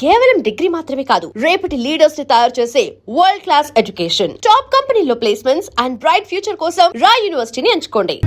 కేవలం డిగ్రీ మాత్రమే కాదు, రేపటి లీడర్స్ ని తయారు చేసే వరల్డ్ క్లాస్ ఎడ్యుకేషన్. టాప్ కంపెనీలో ప్లేస్మెంట్స్ అండ్ బ్రైట్ ఫ్యూచర్ కోసం రాయ్ యూనివర్సిటీని ఎంచుకోండి.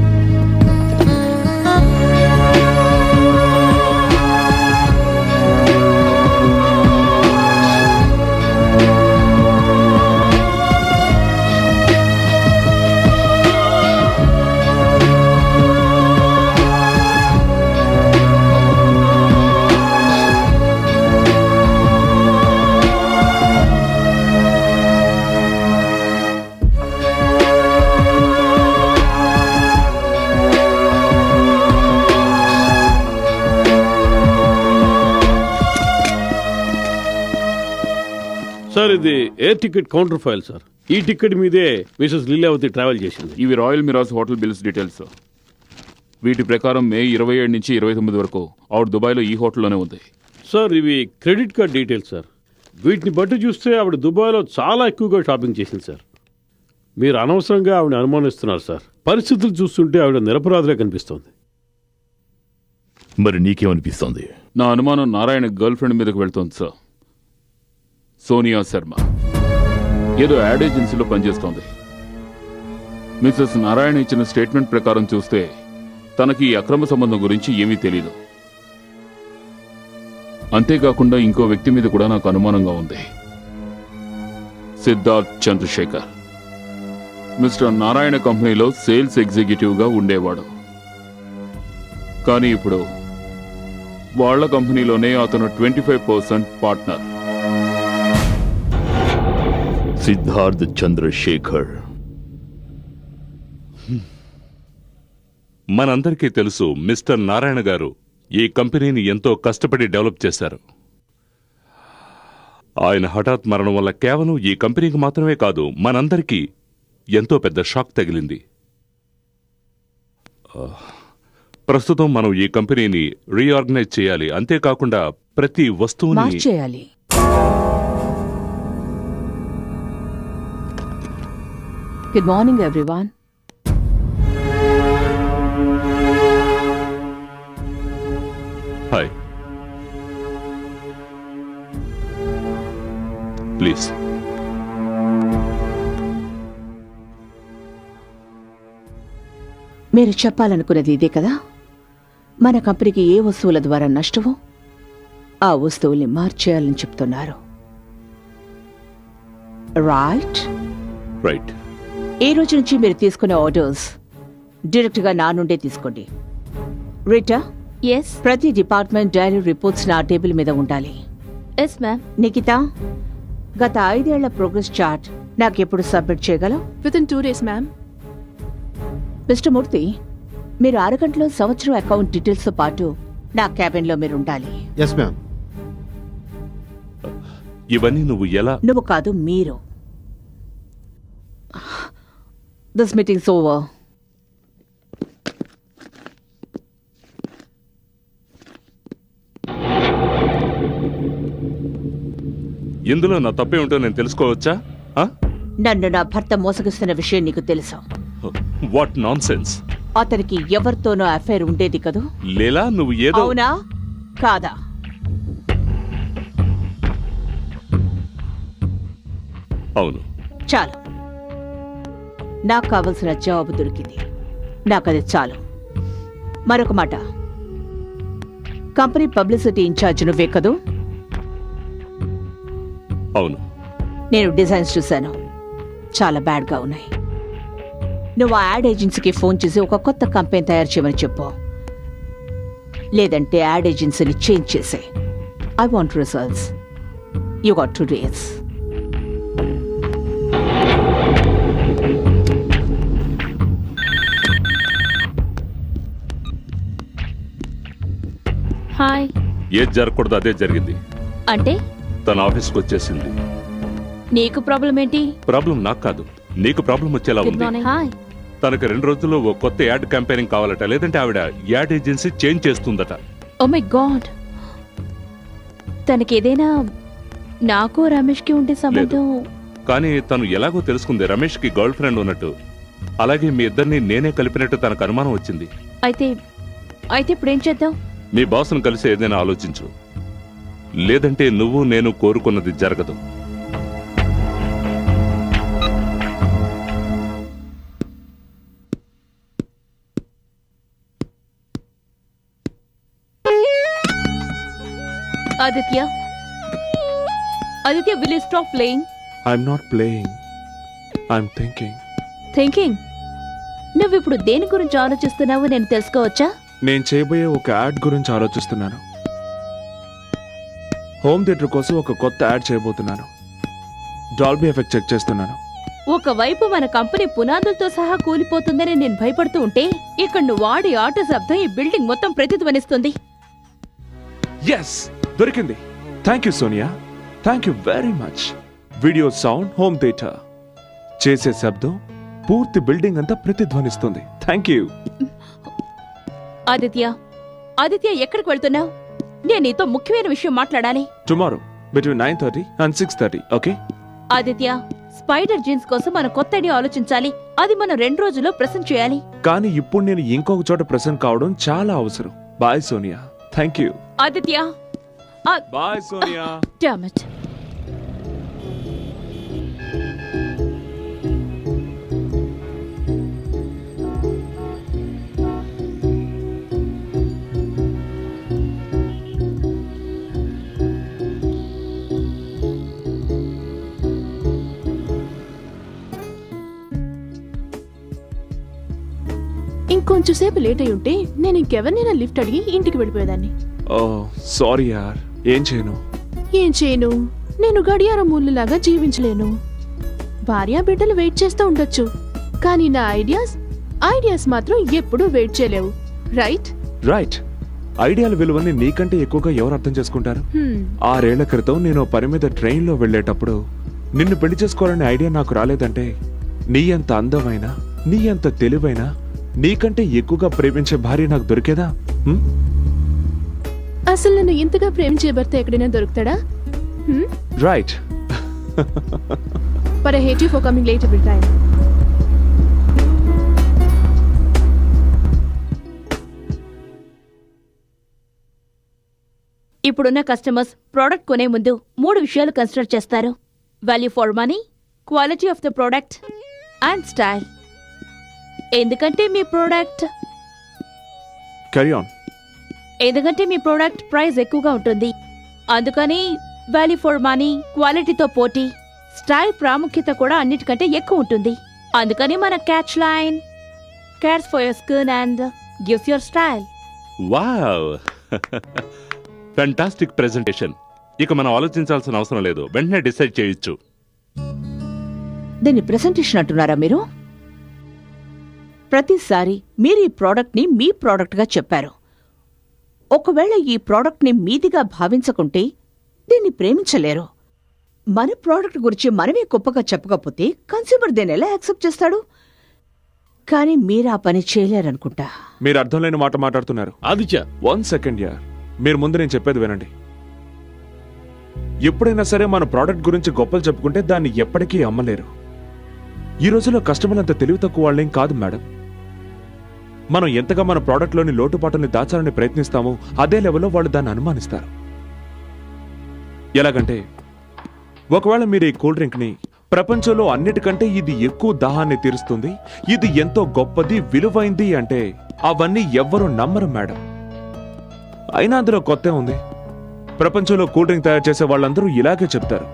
సార్, ఇది air ticket counter file sir. ఈ టికెట్ మీదే మిసెస్ లీలావతి ట్రావెల్ చేసింది. ఇవి Royal Mirage hotel bills details sir. వీటి ప్రకారం మే 27 నుంచి 29 వరకు ఆవిడ దుబాయ్లో ఈ హోటల్లోనే ఉంది సార్. ఇవి క్రెడిట్ కార్డ్ డీటెయిల్స్ సార్. వీటిని బట్టి చూస్తే ఆవిడ దుబాయ్లో చాలా ఎక్కువగా షాపింగ్ చేసింది సార్. మీరు అనవసరంగా ఆవిడ అనుమానిస్తున్నారు సార్. పరిస్థితులు చూస్తుంటే ఆవిడ నిరపరాధిగా కనిపిస్తోంది. మరి నీకేమనిపిస్తోంది? నా అనుమానం నారాయణ గర్ల్ ఫ్రెండ్ మీదకి వెళ్తోంది సార్. సోనియా శర్మ ఏదో యాడ్ ఏజెన్సీలో పనిచేస్తోంది. మిసెస్ నారాయణ ఇచ్చిన స్టేట్మెంట్ ప్రకారం చూస్తే తనకి ఈ అక్రమ సంబంధం గురించి ఏమీ తెలీదు. అంతేకాకుండా ఇంకో వ్యక్తి మీద కూడా నాకు అనుమానంగా ఉంది. సిద్ధార్థ్ చంద్రశేఖర్ మిస్టర్ నారాయణ కంపెనీలో సేల్స్ ఎగ్జిక్యూటివ్గా ఉండేవాడు. కానీ ఇప్పుడు వాళ్ల కంపెనీలోనే అతను 25% పార్ట్నర్. సిద్ధార్థ్ చంద్రశేఖర్. మనందరికీ తెలుసు మిస్టర్ నారాయణ గారు ఈ కంపెనీని ఎంతో కష్టపడి డెవలప్ చేశారు. ఆయన హఠాత్ మరణం వల్ల కేవలం ఈ కంపెనీకి మాత్రమే కాదు, మనందరికీ ఎంతో పెద్ద షాక్ తగిలింది. ప్రస్తుతం మనం ఈ కంపెనీని రీఆర్గనైజ్ చేయాలి. అంతేకాకుండా ప్రతి వస్తువుని మార్చేయాలి. Good morning, everyone. Hi, please. మీరు చెప్పాలనుకున్నది ఇదే కదా? మన కంపెనీకి ఏ వస్తువుల ద్వారా నష్టమో ఆ వస్తువుల్ని మార్చేయాలని చెప్తున్నారు. రైట్? రైట్. ఈ రోజు నుంచి మీరు తీసుకునే ఆర్డర్స్ డైరెక్ట్ గా నా నుండే తీసుకోండి. రీటా, ఎస్ ప్రతి డిపార్ట్మెంట్ డైరీ రిపోర్ట్స్ నా టేబుల్ మీద ఉండాలి. Yes ma'am. నిఖిత, గత 5 ఏళ్ల ప్రోగ్రెస్ చార్ట్ నాకెప్పుడు సబ్మిట్ చేయగలవు? Within 2 days ma'am. Mister Murthy, మీరు 6 గంటలో సంవత్సరం అకౌంట్ డీటెయిల్స్ తో పాటు నా క్యాబిన్ లో మీరు ఉండాలి. Yes ma'am. ఇవన్నీ నువ్వు ఎలా? నువ్వు కాదు, మీరు. This meetings over. ఇందులో నా తప్పే ఉంటో నేను తెలుసుకోవచ్చా? నన్ను నా భర్త మోసగిస్తున్న విషయం నీకు తెలుసా? What non sense. అతనికి ఎవరితోనో అఫైర్ ఉండేది కదూ? లేలా, నువ్వు ఏదో. అవునా కాదా? అవును. చాలు, నాకు కావలసిన జవాబు దొరికింది. నాకది చాలు. మరొక మాట, కంపెనీ పబ్లిసిటీ ఇన్ఛార్జ్ నువ్వే కదూ? అవును. నేను డిజైన్స్ చూశాను, చాలా బ్యాడ్గా ఉన్నాయి. నువ్వు ఆ యాడ్ ఏజెన్సీకి ఫోన్ చేసి ఒక కొత్త కంపెనీ తయారు చేయమని చెప్పు. లేదంటే యాడ్ ఏజెన్సీని చేంజ్ చేసే. I want results. You got 2 days. Hi. ఏది జరగకూడదు అదే జరిగింది. అంటే తన ఆఫీస్కి వచ్చేసింది. నీకు ప్రాబ్లం ఏంటి? ప్రాబ్లం నాకు కాదు, నీకు ప్రాబ్లం వచ్చేలా గుడ్ ఉంది. మార్నింగ్. హాయ్. తనకు 2 రోజుల్లో ఓ కొత్త యాడ్ క్యాంపెయినింగ్ కావాలట. లేదంటే ఆవిడ యాడ్ ఏజెన్సీ చేంజ్ చేస్తుందట. Oh my God. తనకి ఏదైనా నాకు రమేష్కి ఉండే సంబంధం? కానీ తను ఎలాగో తెలుసుకుంది రమేష్ కి గర్ల్ ఫ్రెండ్ ఉన్నట్టు. అలాగే మీ ఇద్దరిని నేనే కలిపినట్టు తనకు అనుమానం వచ్చింది. అయితే ఇప్పుడు ఏం చేద్దాం? మీ బాస్ను కలిసి ఏదైనా ఆలోచించు. లేదంటే నువ్వు నేను కోరుకున్నది జరగదు. Aditya, Aditya, will you stop playing? I'm not playing. I'm thinking. Thinking? నువ్వు ఇప్పుడు దేని గురించి ఆలోచిస్తున్నావో నేను తెలుసుకోవచ్చా? నేను చేయబోయే ఒక యాడ్ గురించి ఆలోచిస్తున్నాను. హోమ్ థియేటర్ కోసం ఒక కొత్త యాడ్ చేయబోతున్నాను. డాల్బీ ఎఫెక్ట్ చెక్ చేస్తున్నాను. ఒకవైపు మన కంపెనీ పునాదులతో సహా కూలిపోతుందని నేను భయపడుతూ ఉంటే, ఇక్కడ నువ్వు ఆడి ఆట శబ్దం ఈ బిల్డింగ్ మొత్తం ప్రతిధ్వనిస్తుంది. ఎస్, దొరికింది. Thank you Sonia, thank you very much. Video sound home theatre చేసే శబ్దం పూర్తి బిల్డింగ్ అంతా ప్రతిధ్వనిస్తుంది. Thank you. ఆదిత్య, ఆదిత్య, ఎక్కడికి వెళ్తున్నావు? నేను నీతో ముఖ్యమైన విషయం మాట్లాడాలి. Tomorrow between 9:30 and 6:30. Okay Aditya, spider jeans కోసం మనం కొత్త ఐడియా ఆలోచించాలి. అది మనం 2 రోజుల్లో ప్రెజెంట్ చేయాలి. కానీ ఇప్పుడు నేను ఇంకొక చోట ప్రెసెంట్ కావడం చాలా అవసరం. Bye Sonia. Thank you. Aditya, bye Sonia. damn it. ఇంకొంచెం సేపు లేట్ అయి ఉంటే నేను ఇంకెవరినైనా లిఫ్ట్ అడిగి ఇంటికి వెళ్ళిపోయేదాన్ని. ఓ సారీ యార్. ఏం చేయను? నేను గడియారం మూలలాగా జీవించలేను. భార్య బిడ్డలు వెయిట్ చేస్తూ ఉండొచ్చు, కానీ నా ఐడియాస్ మాత్రం ఎప్పుడూ వెయిట్ చేయలేవు. రైట్. ఐడియాల విలువని నీకంటే ఎక్కువగా ఎవరు అర్థం చేసుకుంటారు? 6 ఏళ్ల క్రితం నేను పని మీద ట్రైన్లో వెళ్ళేటప్పుడు నిన్ను పెళ్లి చేసుకోవాలనే ఐడియా నాకు రాలేదంటే, నీ అంత అందమైన, నీ అంత తెలివైన, నీకంటే ఎక్కువగా ప్రేమించే భార్య నాకు దొరికేదా? అసలు నన్ను ఇంతగా ప్రేమించే భర్త ఎక్కడైనా దొరుకుతాడా? Right. But I hate you for coming late every time. ఇప్పుడున్న కస్టమర్స్ ప్రోడక్ట్ కొనే ముందు 3 విషయాలు కన్సిడర్ చేస్తారు: value for money, quality of the product and style. ఎందుకంటే మీ ప్రోడక్ట్ ప్రైస్ ఎక్కువగా ఉంటుంది. అందుకని వాల్యూ ఫర్ మనీ, క్వాలిటీతో పోటీ, స్టైల్ ప్రాముఖ్యత కూడా అన్నిటికంటే ఎక్కువ ఉంటుంది. అందుకని మన catch line cares for your skin and gives your style. Wow, fantastic presentation. ఇక మనం ఆలోచించాల్సిన అవసరం లేదు, వెంటనే డిసైడ్ చేయొచ్చు. దీన్ని ప్రెజెంటేషన్ అంటున్నారా మీరు? ప్రతిసారి మీరు ఈ ప్రోడక్ట్ని మీ ప్రోడక్ట్గా చెప్పారు. ఒకవేళ ఈ ప్రోడక్ట్ని మీదిగా భావించకుంటే దీన్ని ప్రేమించలేరు. మన ప్రోడక్ట్ గురించి మనమే గొప్పగా చెప్పకపోతే కన్స్యూమర్ దీన్ని ఎలా యాక్సెప్ట్ చేస్తాడు? కానీ మీరు ఆ పని చేయలేరనుకుంటా. మీరు అర్థం లేని మాట మాట్లాడుతున్నారు. ఆదిత్య, 1 సెకండ్ యార్. మీరు ముందు నేను చెప్పేది వినండి. ఎప్పుడైనా సరే మన ప్రోడక్ట్ గురించి గొప్పలు చెప్పుకుంటే దాన్ని ఎప్పటికీ అమ్మలేరు. ఈ రోజుల్లో కస్టమర్లు అంత తెలివి తక్కువ వాళ్ళేం కాదు మేడం. మనం ఎంతగా మన ప్రోడక్ట్లోని లోటుపాటుని దాచాలని ప్రయత్నిస్తామో అదే లెవెల్లో వాళ్ళు దాన్ని అనుమానిస్తారు. ఎలాగంటే, ఒకవేళ మీరు ఈ కూల్ డ్రింక్ని ప్రపంచంలో అన్నిటికంటే ఇది ఎక్కువ దాహాన్ని తీరుస్తుంది, ఇది ఎంతో గొప్పది, విలువైంది అంటే అవన్నీ ఎవ్వరూ నమ్మరు మేడం. అయినా అందులో కొత్త ఉంది. ప్రపంచంలో కూల్ డ్రింక్ తయారు చేసే వాళ్ళందరూ ఇలాగే చెప్తారు.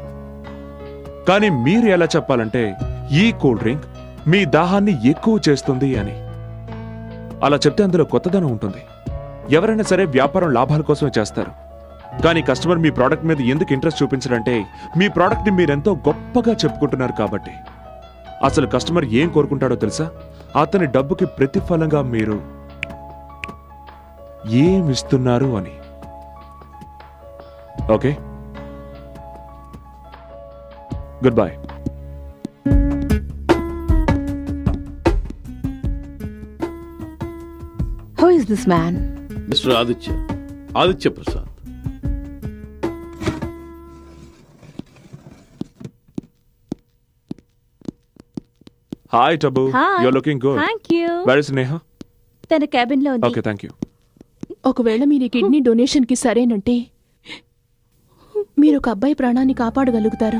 కానీ మీరు ఎలా చెప్పాలంటే, ఈ కూల్ డ్రింక్ మీ దాహాన్ని ఎక్కువ చేస్తుంది అని. అలా చెప్తే అందులో కొత్తదనం ఉంటుంది. ఎవరైనా సరే వ్యాపారం లాభాల కోసమే చేస్తారు. కానీ కస్టమర్ మీ ప్రోడక్ట్ మీద ఎందుకు ఇంట్రెస్ట్ చూపించడంటే, మీ ప్రోడక్ట్ని మీరెంతో గొప్పగా చెప్పుకుంటున్నారు కాబట్టి. అసలు కస్టమర్ ఏం కోరుకుంటాడో తెలుసా? అతని డబ్బుకి ప్రతిఫలంగా మీరు ఏమిస్తున్నారు అని. Okay, good bye. Who is this man? Mister Aditya Prasad. Hi Tabu. Hi. You're looking good. Thank you. Where is Neha? తన క్యాబిన్ లో ఉంది. Okay, thank you. ఒకవేళ మీరు కిడ్నీ డొనేషన్ కి సరేనంటే మీరు ఒక అబ్బాయి ప్రాణాన్ని కాపాడగలుగుతారు.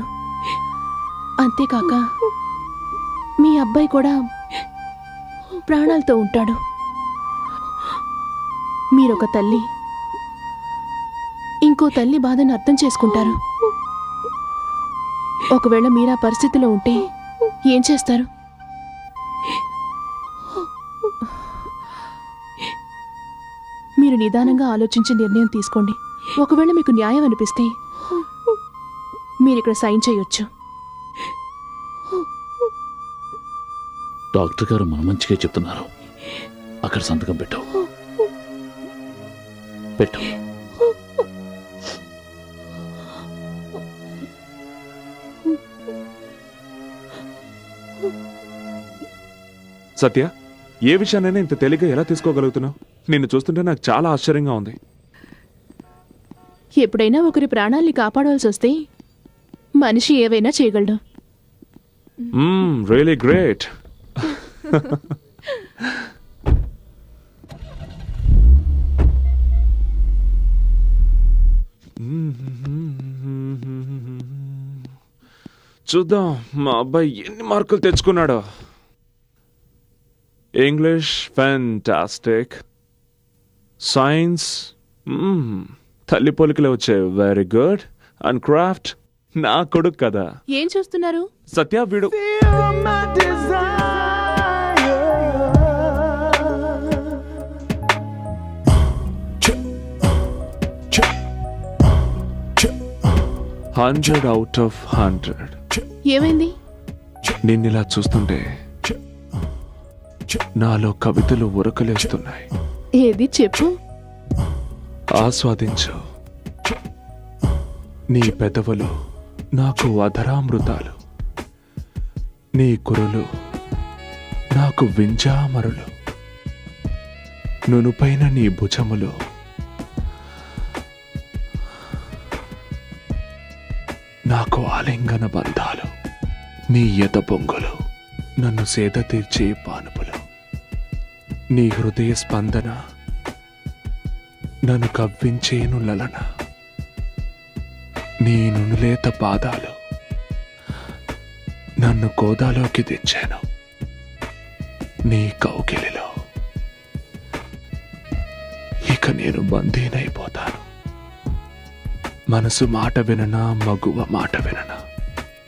అంతేకాక మీ అబ్బాయి కూడా ప్రాణాలతో ఉంటాడు. మీరొక తల్లి, ఇంకో తల్లి బాధను అర్థం చేసుకుంటారు. ఒకవేళ మీరా పరిస్థితిలో ఉంటే ఏం చేస్తారు? మీరు నిదానంగా ఆలోచించి నిర్ణయం తీసుకోండి. ఒకవేళ మీకు న్యాయం అనిపిస్తే మీరిక్కడ సైన్ చేయొచ్చు. డాక్టర్ గారు మన మంచిగా చెప్తున్నారు. అక్కడ సంతకం పెట్టు. పెట్టు. సత్య, ఏ విషయాన్నైనా ఇంత తేలిగ్గా ఎలా తీసుకోగలుగుతున్నావు? నిన్ను చూస్తుంటే నాకు చాలా ఆశ్చర్యంగా ఉంది. ఎప్పుడైనా ఒకరి ప్రాణాల్ని కాపాడాల్సి వస్తే మనిషి ఏవైనా చేయగలడు. Really great. చూద్దాం మా అబ్బాయి ఎన్ని మార్కులు తెచ్చుకున్నాడో. ఇంగ్లీష్ ఫ్యాంటాస్టిక్, సైన్స్ తల్లి పోలికలే వచ్చాయి, వెరీ గుడ్. అండ్ క్రాఫ్ట్ నా కొడుకు కదా. ఏం చూస్తున్నారు? సత్య వీడు హండ్రెడ్ అవుట్ ఆఫ్ 100. ఏమైంది? నిన్నిలా చూస్తుంటే నాలో కవితలు ఉరకలేస్తున్నాయి. ఏది చెప్పు. ఆస్వాదించు. నీ పెదవులు నాకు అధరామృతాలు, నీ కురులు నాకు వింజామరులు, నునుపైన నీ భుజములు నాకు ఆలింగన బంధాలు, నీ ఎద పొంగులు నన్ను సేద తీర్చే పానుపులు, నీ హృదయ స్పందన నన్ను కవ్వించేను లలన, నీ నునులేత పాదాలు నన్ను గోదాలోకి తెచ్చాను. నీ కౌగిలిలో ఇక నేను బందీనైపోతాను. మనసు మాట విననా, మగువ మాట విననా,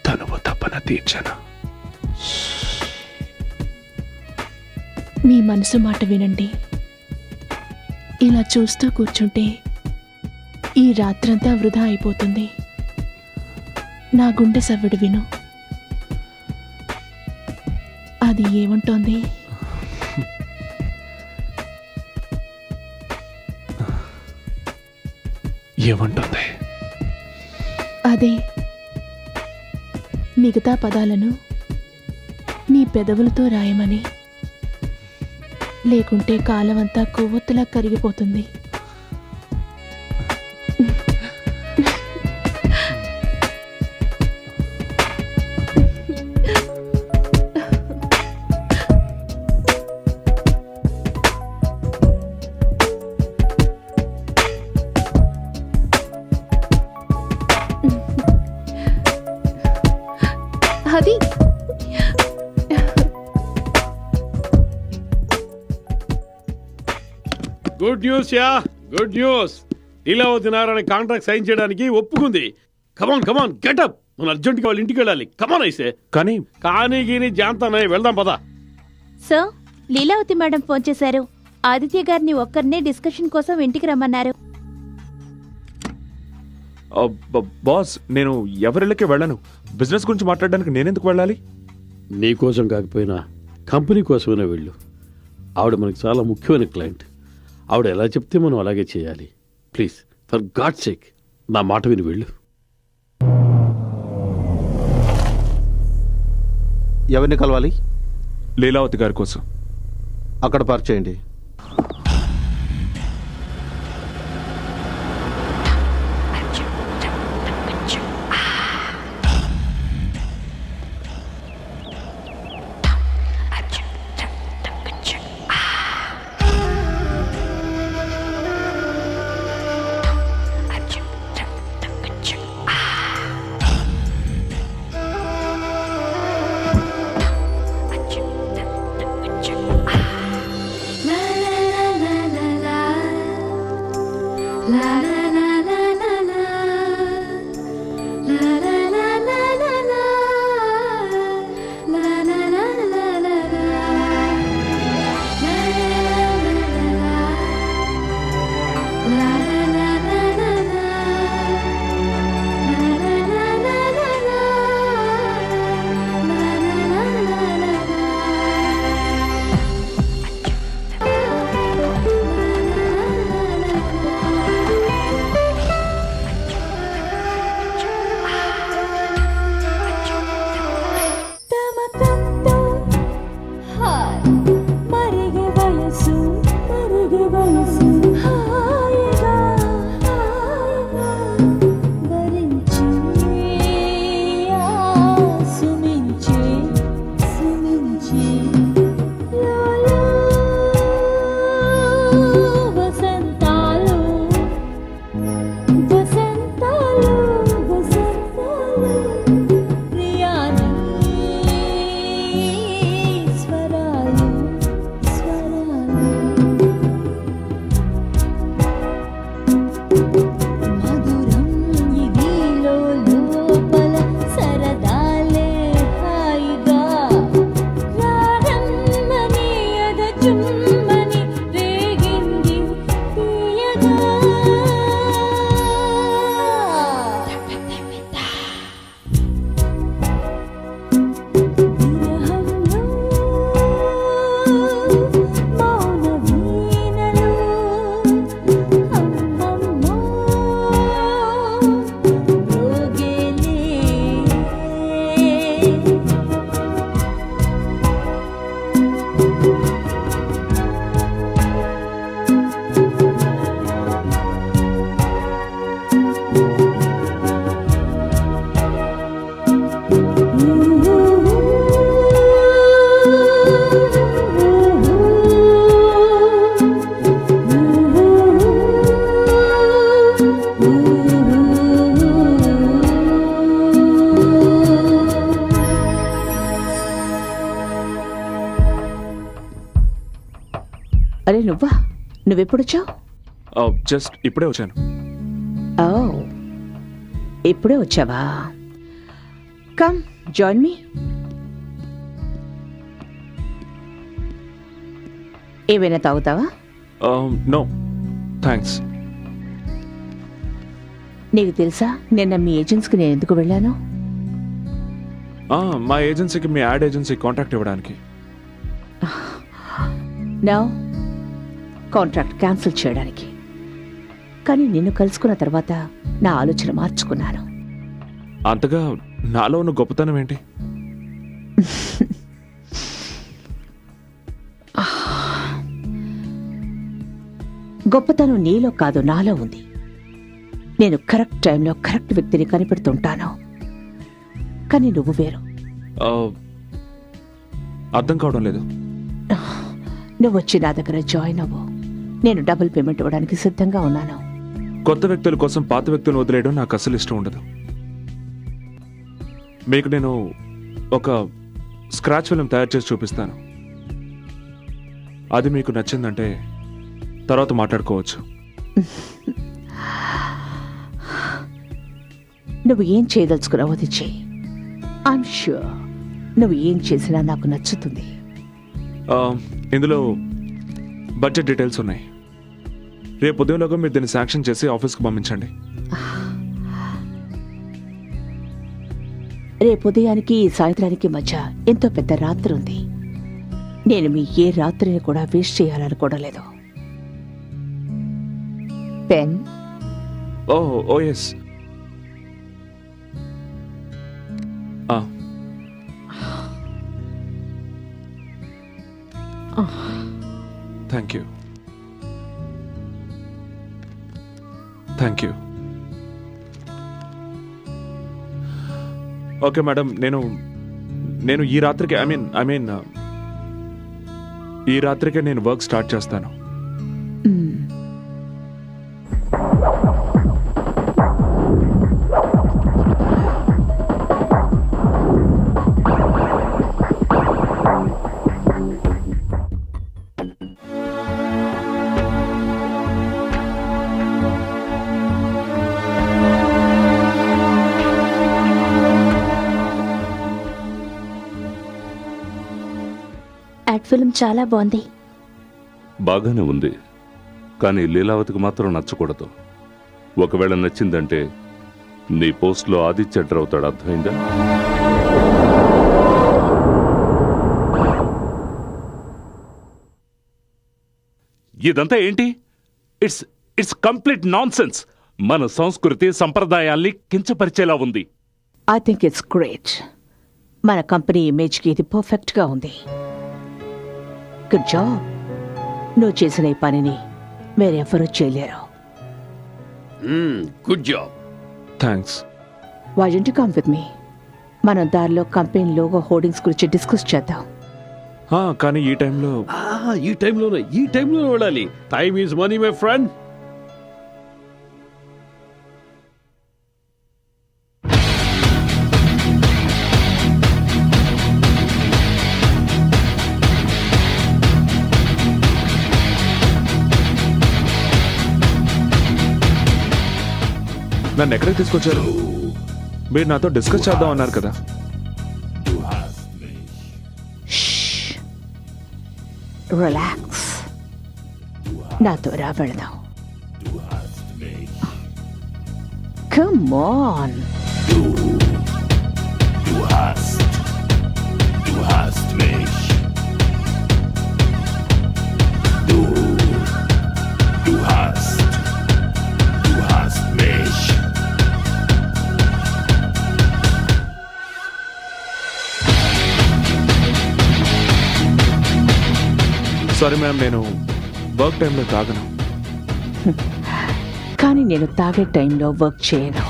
తనువు తపన తీర్చనా. మీ మనసు మాట వినండి. ఇలా చూస్తూ కూర్చుంటే ఈ రాత్రంతా వృధా అయిపోతుంది. నా గుండె సవ్వడు విను. అది ఏమంటోంది? ఏమంటుంది? అదే మిగతా పదాలను నీ పెదవులతో రాయమని. లేకుంటే కాలమంతా కొవ్వొత్తులా కరిగిపోతుంది. అది good news ya, good news. Leelavathi Narayana contract sign చేయడానికి ఒప్పుకుంది. Come on come on get up. మనం అర్జెంట్గా వాళ్ళ ఇంటికి వెళ్ళాలి. కమాన్ అయితే. కానీ గీని జాంతానే వెళ్దాం పదా. సో లీలావతి మేడం ఫోన్ చేశారు. ఆదిత్య గారిని ఒక్కరినే డిస్కషన్ కోసం ఇంటికి రమ్మన్నారు. బాస్, నేను ఎవరిళ్ళకి వెళ్ళను. బిజినెస్ గురించి మాట్లాడడానికి నేనెందుకు వెళ్ళాలి? నీ కోసం కాకపోయినా కంపెనీ కోసమైనా వెళ్ళు. ఆవిడ మనకి చాలా ముఖ్యమైన క్లయింట్. ఆవిడ ఎలా చెప్తే మనం అలాగే చేయాలి. ప్లీజ్ ఫర్ గాడ్ సేక్ నా మాట విని వెళ్ళు. ఎవరిని కలవాలి? లీలావతి గారి కోసం. అక్కడ పార్క్ చేయండి. అరే నువ్వా? నువ్వెప్పుడొచ్చావు? జస్ట్ ఇప్పుడే వచ్చాను. ఓ, ఇప్పుడే వచ్చావా? Come join me. ఏమైనా తాగుతావా? No thanks. నీకు తెలుసా నిన్న మీ ఏజెన్సీకి నేను ఎందుకు వెళ్ళాను? మా ఏజెన్సీకి మీ యాడ్ ఏజెన్సీ కాంటాక్ట్ ఇవ్వడానికి. నో, కాంట్రాక్ట్ క్యాన్సిల్ చేయడానికి. కానీ నిన్ను కలుసుకున్న తర్వాత నా ఆలోచన మార్చుకున్నాను. అంతగా నాలో ఉన్న గొప్పతనం ఏంటి? గొప్పతనం నీలో కాదు, నాలో ఉంది. నేను కరెక్ట్ టైంలో కరెక్ట్ వ్యక్తిని కనిపెడుతుంటాను. కానీ నువ్వు వేరు. అర్థం కావడం లేదు. నువ్వు వచ్చి నా దగ్గర జాయిన్ అవ్వు. నేను డబుల్ పేమెంట్ ఇవ్వడానికి సిద్ధంగా ఉన్నాను. కొత్త వ్యక్తుల కోసం పాత వ్యక్తులను వదిలేయడం నాకు అసలు ఇష్టం ఉండదు. మీకు నేను ఒక స్క్రాచ్ ఫిల్మ్ తయారు చేసి చూపిస్తాను. అది మీకు నచ్చిందంటే తర్వాత మాట్లాడుకోవచ్చు. నువ్వు ఏం చేయదలుచుకున్నావో అది చెయ్యి. ఐఎమ్ ష్యూర్ నువ్వు ఏం చేసినా నాకు నచ్చుతుంది. ఇందులో బడ్జెట్ డీటెయిల్స్ ఉన్నాయి. రేపు ఉదయంలోగా మీరు దీన్ని శాంక్షన్ చేసి ఆఫీస్కి పంపించండి. రేపు ఉదయానికి సాయంత్రానికి మధ్య ఎంతో పెద్ద రాత్రి ఉంది. నేను మీ ఏ రాత్రిని కూడా వేస్ట్ చేయాలనుకోవడం లేదు. Pen? Oh yes. Thank you. Thank you. Okay madam, నేను ఈ రాత్రికి ఐ మీన్ ఈ రాత్రికే నేను వర్క్ స్టార్ట్ చేస్తాను. యాడ్ ఫిల్మ్ చాలా బాగుంది. బాగానే ఉంది, కానీ లీలావతికి మాత్రం నచ్చకూడదు. ఒకవేళ నచ్చిందంటే నీ పోస్ట్లో ఆదిత్య ఎంటర్ అవుతాడు. అర్థమైందా? ఇదంతా ఏంటి? It's complete nonsense. మన సంస్కృతి సంప్రదాయాల్ని కించపరిచేలా ఉంది. I think it's great. మన కంపెనీ ఇమేజ్కి ఇది పర్ఫెక్ట్గా ఉంది. Good job. నువ్వు చేసిన ఈ పనిని వేరెవరూ చేయలేరు. Good job. Thanks. Why don't you come with me? మనం దారిలో కంపెనీ లోగో హోర్డింగ్స్ గురించి డిస్కస్ చేద్దాం. కానీ ఈ టైంలో ఈ టైంలోనే వెళ్ళాలి. Time is money my friend. నన్ను ఎక్కడికి తీసుకొచ్చారు? మీరు నాతో డిస్కస్ చేద్దాం అన్నారు కదా. రిలాక్స్. నాతో రా, వెళదాం. Come on. సారీ మ్యామ్, నేను వర్క్ టైంలో తాగను. కానీ నేను తాగే టైంలో వర్క్ చేయను.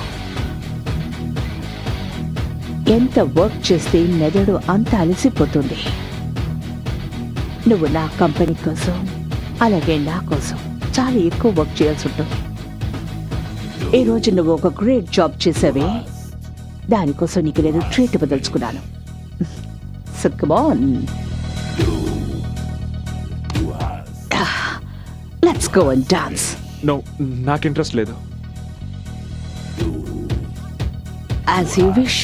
ఎంత వర్క్ చేస్తే మెదడు అంత అలసిపోతుంది. నువ్వు నా కంపెనీ కోసం అలాగే నా కోసం చాలా ఎక్కువ వర్క్ చేయాల్సి ఉంటుంది. ఈ రోజు నువ్వు ఒక గ్రేట్ జాబ్ చేసావే, దానికోసం నీకు నేను ట్రీట్ ఇవ్వదలుచుకున్నాను. So come on. Let's go and dance. No, నాకు ఇంట్రెస్ట్ లేదు. As you wish.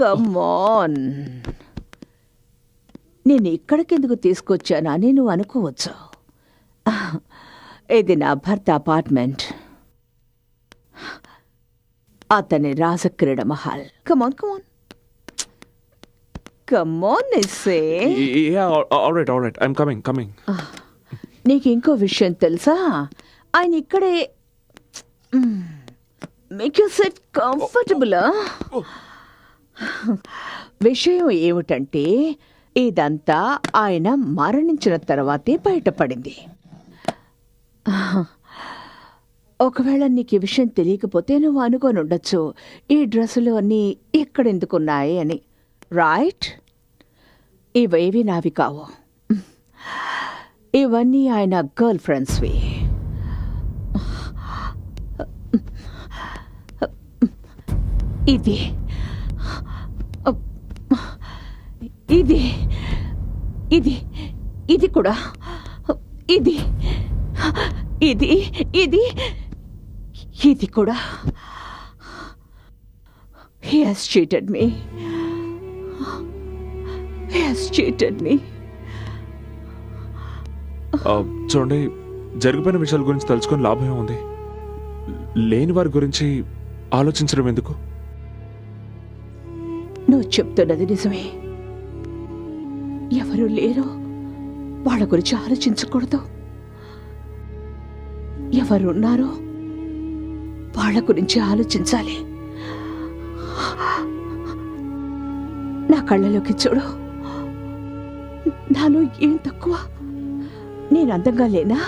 Come on. నేను ఇక్కడికెందుకు తీసుకొచ్చానని నువ్వు అనుకోవచ్చు. ఇది నా భర్త అపార్ట్మెంట్. అతని రాజక్రీడ మహల్. కమాన్ కమాన్ కమాన్ నిస్సే. Alright I'm coming. నీకు ఇంకో విషయం తెలుసా? ఆయన ఇక్కడే మేక్ యూ సెట్ కంఫర్టబుల్. విషయం ఏమిటంటే ఇదంతా ఆయన మరణించిన తర్వాతే బయటపడింది. ఒకవేళ నీకు ఈ విషయం తెలియకపోతే నువ్వు అనుకొని ఉండొచ్చు, ఈ డ్రెస్సులు అన్నీ ఎక్కడెందుకున్నాయి అని. రైట్? ఇవేవి నావి కావు, ఇవన్నీ ఆయన గర్ల్ ఫ్రెండ్స్వి. ఇది ఇది ఇది ఇది కూడా ఇది ఇది ఇది ఇది కూడా. He has cheated me. He has cheated me. చూడండి, జరిగిపోయిన విషయాల గురించి తలుచుకొని లాభం ఉంది. లేని వారి గురించి ఆలోచించడం ఎందుకు? నువ్వు చెప్తున్నది నిజమే. ఎవరు లేరో వాళ్ళ గురించి ఆలోచించకూడదు. ఎవరున్నారో వాళ్ళ గురించి ఆలోచించాలి. నా కళ్ళలోకి చూడు. నాలో ఏం తక్కువ? నేను అందంగా లేనా?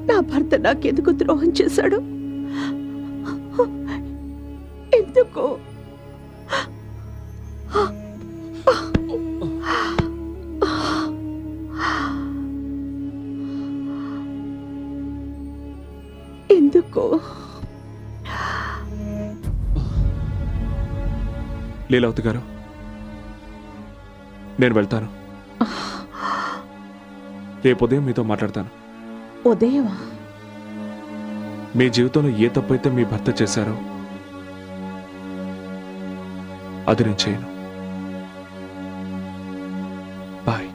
నా భర్త నాకెందుకు ద్రోహం చేశాడు? ఎందుకు? ఎందుకు? లీలావతి గారు, నేను వెళ్తాను. రేపు ఉదయం మీతో మాట్లాడతాను. ఉదయమా? మీ జీవితంలో ఏ తప్పైతే మీ భర్త చేశారో అది నేను చేయను. బాయ్.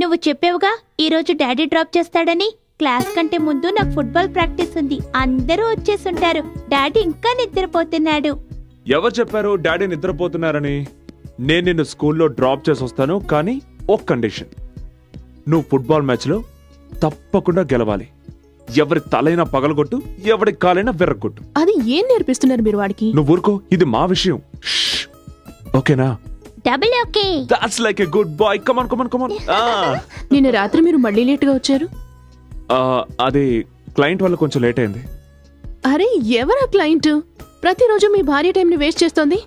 నువ్వు చెప్పావుగా ఈరోజు డాడీ డ్రాప్ చేస్తాడని. క్లాస్ కంటే ముందు నాకు ఫుట్బాల్ ప్రాక్టీస్ ఉంది. అందరూ వచ్చేసుంటారు. డాడీ ఇంకా నిద్రపోతున్నాడు. ఎవరు చెప్పారు డాడీ నిద్రపోతున్నారని? నేను నిన్ను స్కూల్లో డ్రాప్ చేసి వస్తాను, కానీ ఒక కండిషన్. నువ్వు ఫుట్బాల్ మ్యాచ్లో తప్పకుండా గెలవాలి. ఎవరి తలైనా పగలగొట్టు, ఎవరి కాలైనా విర్రగొట్టు. అది ఏం నేర్పిస్తున్నారు మీరు వాడికి? నువ్వు ఊరుకో, ఇది మా విషయం. ఓకేనా? Double okay. That's like a good boy. Come on. నిన్న రాత్రి మీరు మళ్ళీ లేట్గా వచ్చారు. అది క్లయింట్ వల్ల కొంచెం లేట్ అయింది. అరే, ఎవరా క్లయింట్? ప్రతిరోజు మీ భార్య టైం ని వేస్ట్ చేస్తోంది.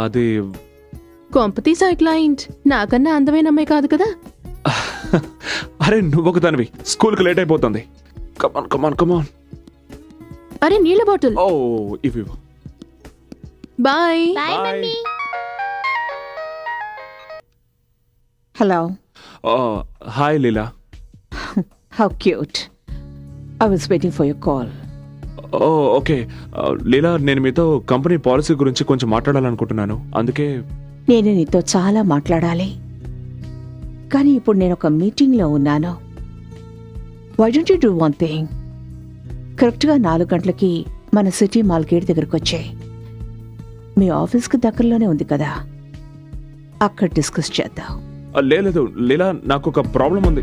అది కొంపతీసా క్లయింట్ నాకన్నా అందమైన అమ్మాయి కాదు కదా? అరే, నువ్వు ఒక దానివి. స్కూల్కి లేట్ అయిపోతుంది. Come on. అరే, నీళ్ళ బాటిల్. ఓ, ఇవి. Bye. Bye mummy. Hello. Hi Leela. How cute. I was waiting for your call. Okay Leela, నేను మీతో కంపెనీ పాలసీ గురించి కొంచెం మాట్లాడాలనుకుంటున్నాను. అందుకే నేను నీతో చాలా మాట్లాడాలి, కానీ ఇప్పుడు నేను ఒక మీటింగ్లో ఉన్నాను. Why don't you do one thing? కరెక్ట్గా 4 గంటలకి మన సిటీ మాల్ గేట్ దగ్గరకు వచ్చాయి. మీ ఆఫీస్కి దగ్గరలోనే ఉంది కదా. అక్కడ డిస్కస్ చేద్దాం. లేదు లీలా, నాకు ఒక ప్రాబ్లం ఉంది.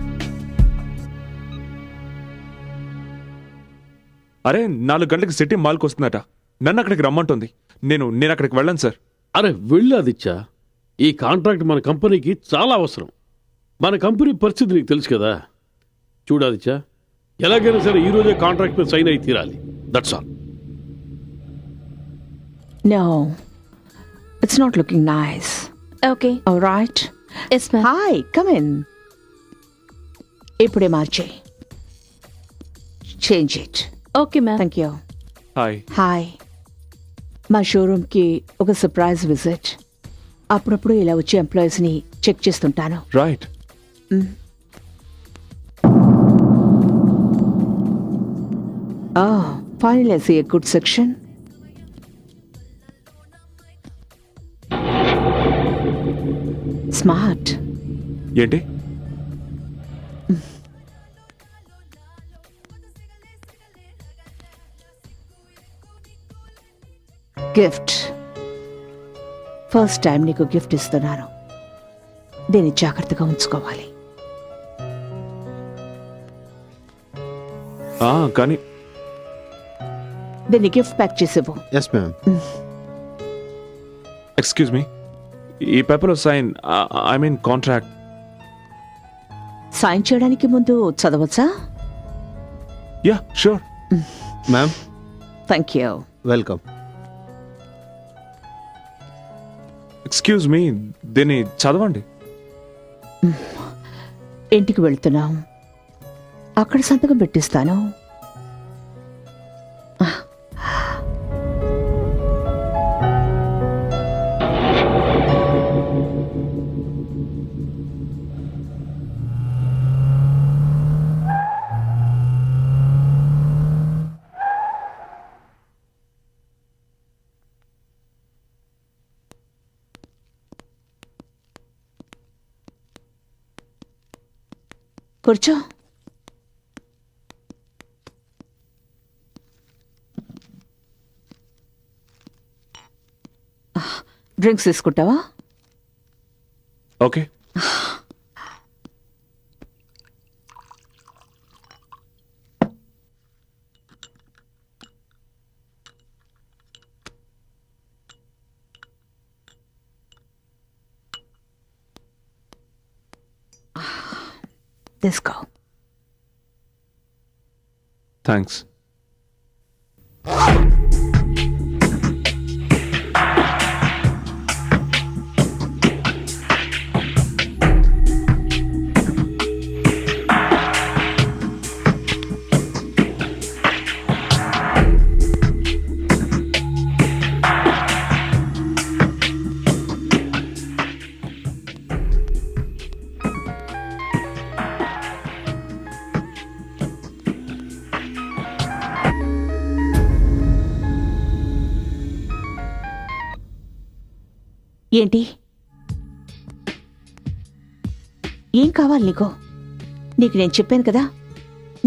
అరే 4 గంటలకు సిటీ మాల్కి వస్తుందట, నన్ను అక్కడికి రమ్మంటుంది. నేను అక్కడికి వెళ్ళను సార్. అరే వెళ్ళు ఆదిత్య, ఈ కాంట్రాక్ట్ మన కంపెనీకి చాలా అవసరం. మన కంపెనీ పరిస్థితి నీకు తెలుసు కదా. చూడు ఆదిత్య, ఎలాగైనా సరే ఈ రోజే కాంట్రాక్ట్ మీద సైన్ అయి తీరాలి. That's all. No, it's not looking nice. Okay. All right. Yes ma'am. Hi, come in. ఇప్పుడే మార్చే. Change it. Okay ma'am. Thank you. Hi. Hi. మా షోరూమ్కి ఒక సర్ప్రైజ్ విజిట్. అప్పుడప్పుడు ఇలా వచ్చే ఎంప్లాయీస్ని చెక్ చేస్తుంటాను. Right. Finally I see a good section. Smart. ఏంటి? గిఫ్ట్. ఫస్ట్ టైం నీకు గిఫ్ట్ ఇస్తున్నాను. దీన్ని జాగ్రత్తగా ఉంచుకోవాలి. కానీ దీన్ని గిఫ్ట్ ప్యాక్ చేసేవు. Yes ma'am. ఎక్స్క్యూజ్ మీ, ఈ పేపర్లో sign, I mean contract. Sign చేయడానికి ముందు చదవచ్చా? Yeah sure. Ma'am, thank you. Welcome. Excuse me, దీన్ని చదవండి. ఇంటికి వెళ్తున్నాం, అక్కడ సంతకం పెట్టిస్తాను. కూర్చో. డ్రింక్స్ తీసుకుంటావా? ఓకే. తీసుకో. థ్యాంక్స్. ఏంటి? ఏం కావాలి నీకు? నీకు నేను చెప్పాను కదా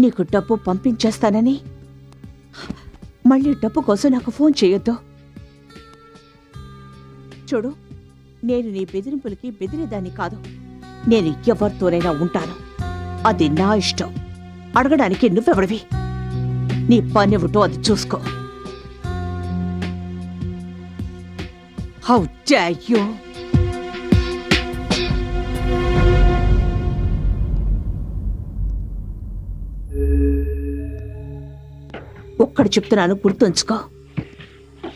నీకు డబ్బు పంపించేస్తానని. మళ్ళీ డబ్బు కోసం నాకు ఫోన్ చేయొద్దు. చూడు, నేను నీ బెదిరింపులకి బెదిరేదాన్ని కాదు. నేను ఎవరితోనైనా ఉంటాను, అది నా ఇష్టం. అడగడానికి నువ్వెవడివి? నీ పనివిటో అది చూసుకో. How dare you! ఒక్కడు చెప్తున్నాను, గుర్తుంచుకో.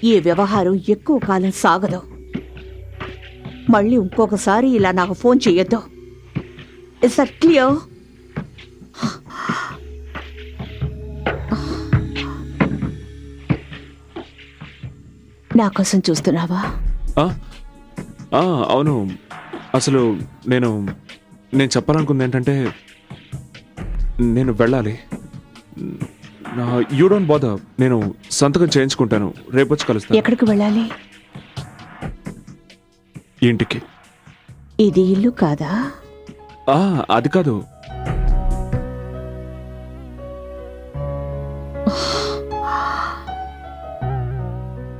ఈ వ్యవహారం ఎక్కువ కాలం సాగదు. మళ్ళీ ఇంకొకసారి ఇలా నాకు ఫోన్ చెయ్యొద్దు. Is that clear? నా కోసం చూస్తున్నావా? అవును. అసలు నేను చెప్పాలనుకుంది ఏంటంటే, నేను వెళ్ళాలి. యూ డోంట్ బాదర్, నేను సంతకం చేయించుకుంటాను. రేపు వచ్చి కలుస్తాను. ఎక్కడికి వెళ్ళాలి? ఇంటికి. ఇది ఇల్లు కాదా? అది కాదు.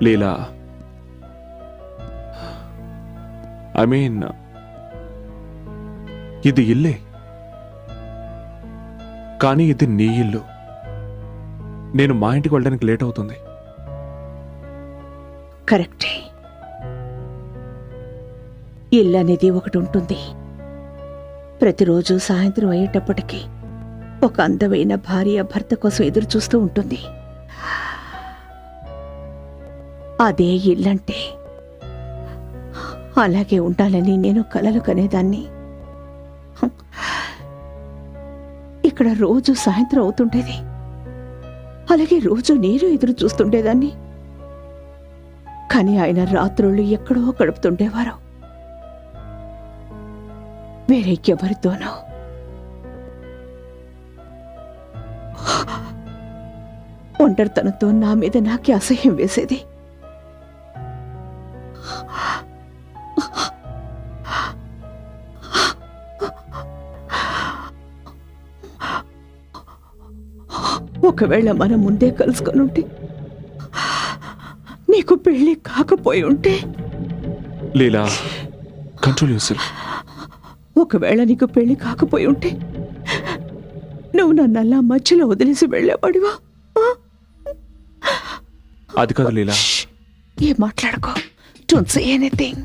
లీలా, ఐ మీన్ ఇది ఇల్లే, కానీ ఇది నీ ఇల్లు. నేను మా ఇంటికి వెళ్ళడానికి లేట్ అవుతుంది. కరెక్టే. ఇల్లు అనేది ఒకటి ఉంటుంది. ప్రతిరోజు సాయంత్రం అయ్యేటప్పటికీ ఒక అందమైన భార్య భర్త కోసం ఎదురు చూస్తూ ఉంటుంది. అదే ఇల్లంటే. అలాగే ఉండాలని నేను కలలు కనేదాన్ని. ఇక్కడ రోజు సాయంత్రం అవుతుండేది. అలాగే రోజు నేను ఎదురు చూస్తుండేదాన్ని. కానీ ఆయన రాత్రుళ్ళు ఎక్కడో గడుపుతుండేవారు, వేరే ఎవరితోనో. ఒంటరితనంతో నా మీద నాకే అసహ్యం వేసేది. ఒకవేళ మనం ముందే కలుసుకొని ఉంటే, నీకు పెళ్లి కాకపోయి ఉంటే. లీలా, కంట్రోల్ యువర్సెల్ఫ్. ఒకవేళ నీకు పెళ్లి కాకపోయి ఉంటే నువ్వు నన్ను అలా మధ్యలో వదిలేసి వెళ్ళేవాడివా? అది కాదు లీలా. ఏం మాట్లాడుకో. Don't say anything.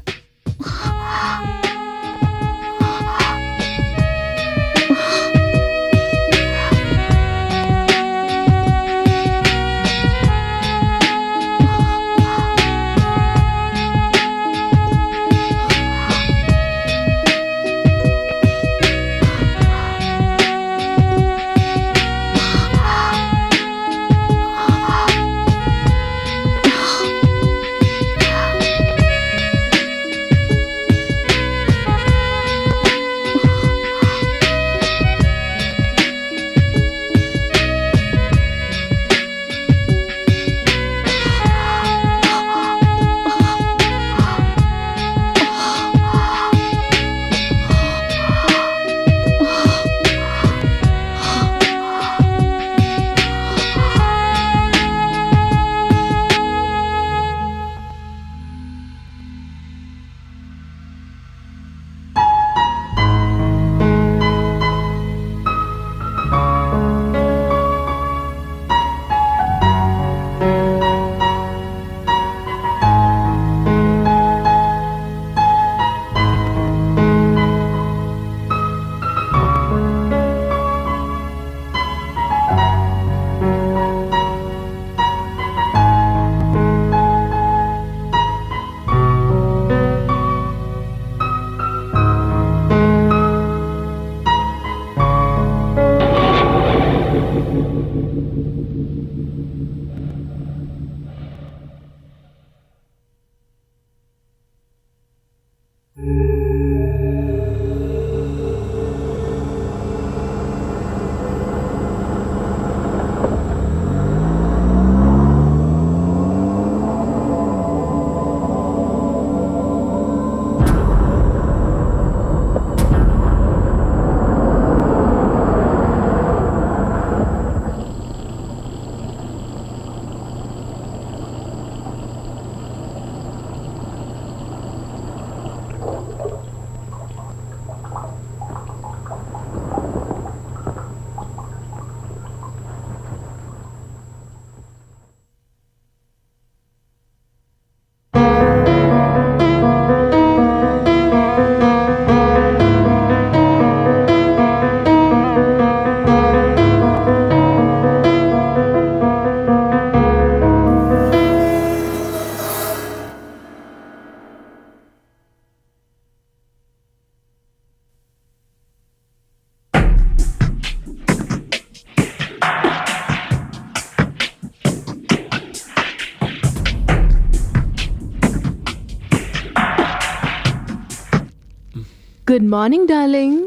Good morning darling.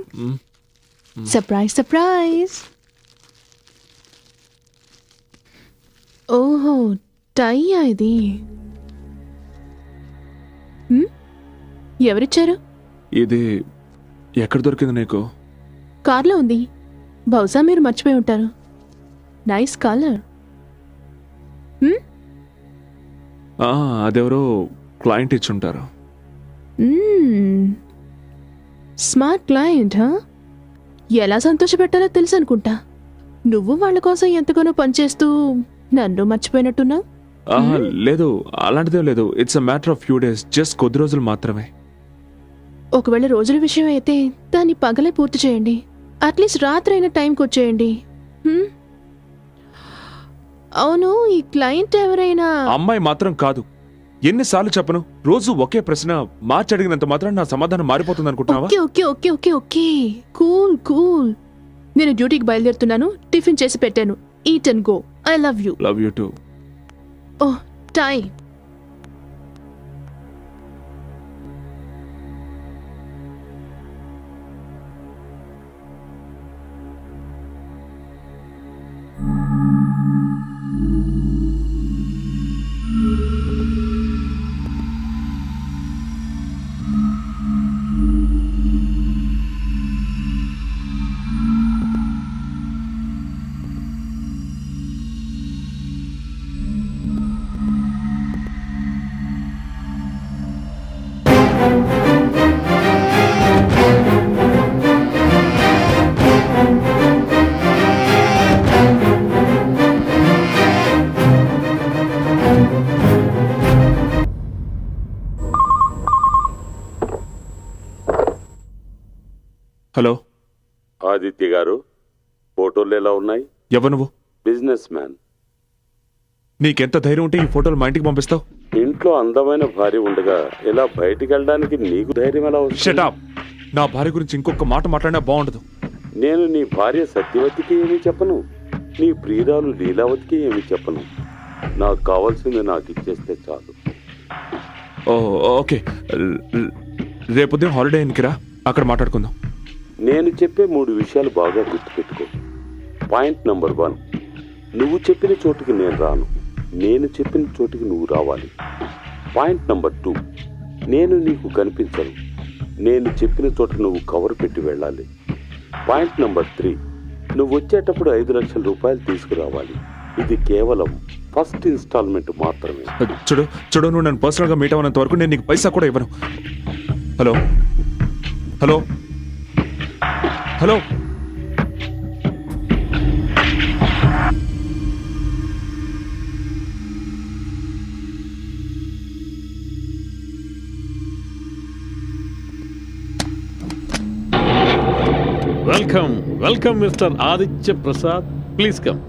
Surprise surprise. ఓహో, టైయా ఇది? ఎవరిచ్చారు? ఇది ఎక్కడ దొరికింది నీకు? కార్లో ఉంది. బహుశా మీరు మర్చిపోయి ఉంటారు. Nice colour. అదెవరో క్లయింట్ ఇచ్చుంటారు. స్మార్ట్ క్లయింట్ ఎలా సంతోషపెట్టాలో తెలుసు అనుకుంటా. నువ్వు వాళ్ళ కోసం ఎంతగానో పనిచేస్తూ నన్ను మర్చిపోయినట్టున్నావు. లేదు, అలాంటిదే లేదు. It's a matter of few days, just కొద్ది రోజులు మాత్రమే. ఒకవేళ రోజుల విషయం అయితే దాన్ని పగలే పూర్తి చేయండి. అట్లీస్ట్ రాత్రి అయిన టైంకి వచ్చేయండి. అవును, ఈ క్లయింట్ ఎవరైనా అమ్మాయి మాత్రం కాదు. ఎన్నిసార్లు చెప్పను, రోజు ఒకే ప్రశ్న మార్చి అడిగినంత మాత్రం నా సమాధానం మారిపోతుంది అనుకుంటున్నావా? Okay okay okay okay okay cool cool. నేను డ్యూటీకి బయలుదేరుతున్నాను. టిఫిన్ చేసి పెట్టాను. Eat and go. I love you. Love you two. Oh, time. Hello Aditya గారు, ఫోటోలు ఎలా ఉన్నాయి? ఎవరు నువ్వు? Business man. నీకెంత ధైర్యం ఉంటే ఈ ఫోటోలు మా ఇంటికి పంపిస్తావు? ఇంట్లో అందమైన భార్య ఉండగా ఇలా బయటికి వెళ్ళడానికి నీకు ధైర్యం ఎలా వస్తుంది? Shut up. నా భార్య గురించి ఇంకొక మాట మాట్లాడినా బాగుండదు. నేను నీ భార్య సత్యవతికి ఏమీ చెప్పను, నీ ప్రియురాలు లీలావతికి ఏమీ చెప్పను. నాకు కావాల్సింది నాకు ఇచ్చేస్తే చాలు. ఓకే, రేపు ఉదయం హాలిడే ఇన్కి రా, అక్కడ మాట్లాడుకుందాం. నేను చెప్పే 3 విషయాలు బాగా గుర్తుపెట్టుకో. పాయింట్ నంబర్ 1, నువ్వు చెప్పిన చోటుకి నేను రాను, నేను చెప్పిన చోటుకి నువ్వు రావాలి. పాయింట్ నంబర్ 2, నేను నీకు కనిపించను, నేను చెప్పిన చోట నువ్వు కవర్ పెట్టి వెళ్ళాలి. పాయింట్ నంబర్ 3, నువ్వు వచ్చేటప్పుడు 5 లక్షల రూపాయలు తీసుకురావాలి. ఇది కేవలం ఫస్ట్ ఇన్స్టాల్మెంట్ మాత్రమే. చూడు చూడు, నువ్వు నన్ను పర్సనల్గా మీట్ అవ్వనంత వరకు నేను నీకు పైసా కూడా ఇవ్వను. Hello hello hello. Welcome welcome Mister Aditya Prasad, please come.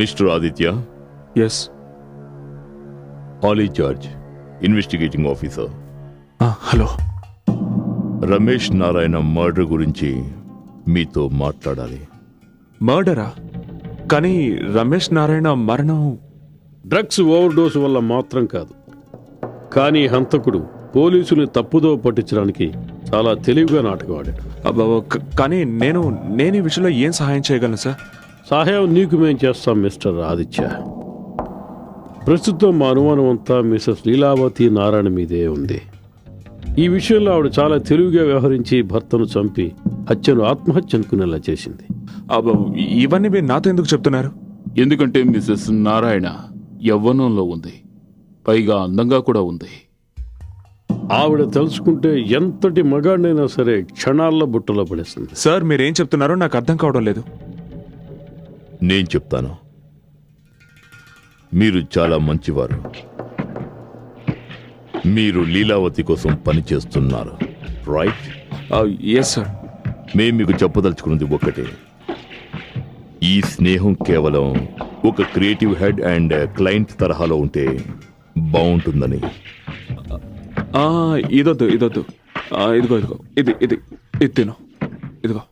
Mister Aditya. Yes. Ali George, investigating officer. Hello. Ramesh Narayana murder గురించి మీతో మాట్లాడాలి. మర్డరా? కానీ రమేష్ నారాయణ మరణం డ్రగ్స్ ఓవర్ డోసు వల్ల మాత్రం కాదు, కానీ హంతకుడు పోలీసుని తప్పుదో పట్టించడానికి చాలా తెలివిగా నాటకం ఆడాడు. కానీ నేను ఈ విషయంలో ఏం సహాయం చేయగలను సార్? సహాయం నీకు మేం చేస్తాం మిస్టర్ ఆదిత్య. ప్రస్తుతం మా అనుమానం అంతా మిసెస్ లీలావతి నారాయణ మీదే ఉంది. ఈ విషయంలో ఆవిడ చాలా తెలివిగా వ్యవహరించి భర్తను చంపి హత్యను ఆత్మహత్య అనుకునేలా చేసింది. ఇవన్నీ మీరు నాతో ఎందుకు చెప్తున్నారు? ఎందుకంటే మిసెస్ నారాయణ యవ్వనంలో ఉంది, పైగా అందంగా కూడా ఉంది. ఆవిడ తెలుసుకుంటే ఎంతటి మగాడినైనా సరే క్షణాల్లో బుట్టలో పడేస్తుంది. సార్, మీరేం చెప్తున్నారో నాకు అర్థం కావడం లేదు. నేను చెప్తాను. మీరు చాలా మంచివారు. మీరు లీలావతి కోసం పనిచేస్తున్నారు, రైట్? Yes sir. మేము మీకు చెప్పదలుచుకున్నది ఒక్కటే. ఈ స్నేహం కేవలం ఒక క్రియేటివ్ హెడ్ అండ్ క్లయింట్ తరహాలో ఉంటే బాగుంటుందని. ఇదొద్దు. ఇదిగో ఇది తిను. ఇదిగో.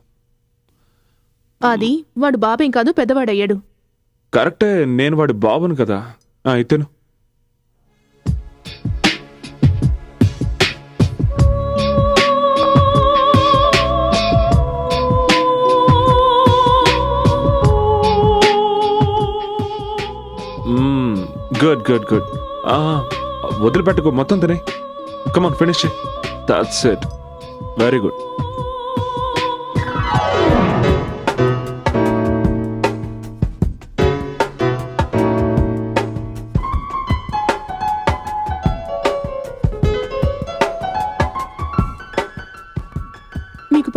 అది వాడు బాబేం కాదు, పెద్దవాడయ్యాడు. కరెక్టే, నేను వాడి బాబును కదా. ఇతను గుడ్ గుడ్ గుడ్. వదిలిపెట్టుకో, మొత్తం తినే. Come on, finish. That's it. Very good.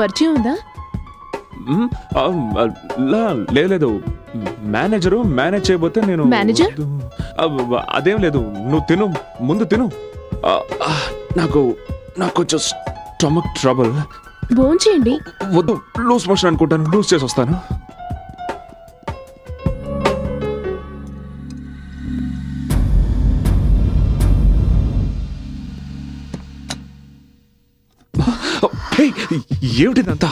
పరిచయం ఉందా? లేదు, మేనేజరు మేనేజ్ చేయబోతే నేను మేనేజర్? అదేం లేదు, నువ్వు తిను, ముందు తిను. నాకు కొంచెం స్టమక్ ట్రబుల్. భోంచేయండి. వద్దు, లూజ్ మోషన్ అనుకుంటాను, లూజ్ చేసి వస్తాను. ఏమిటిదంతా?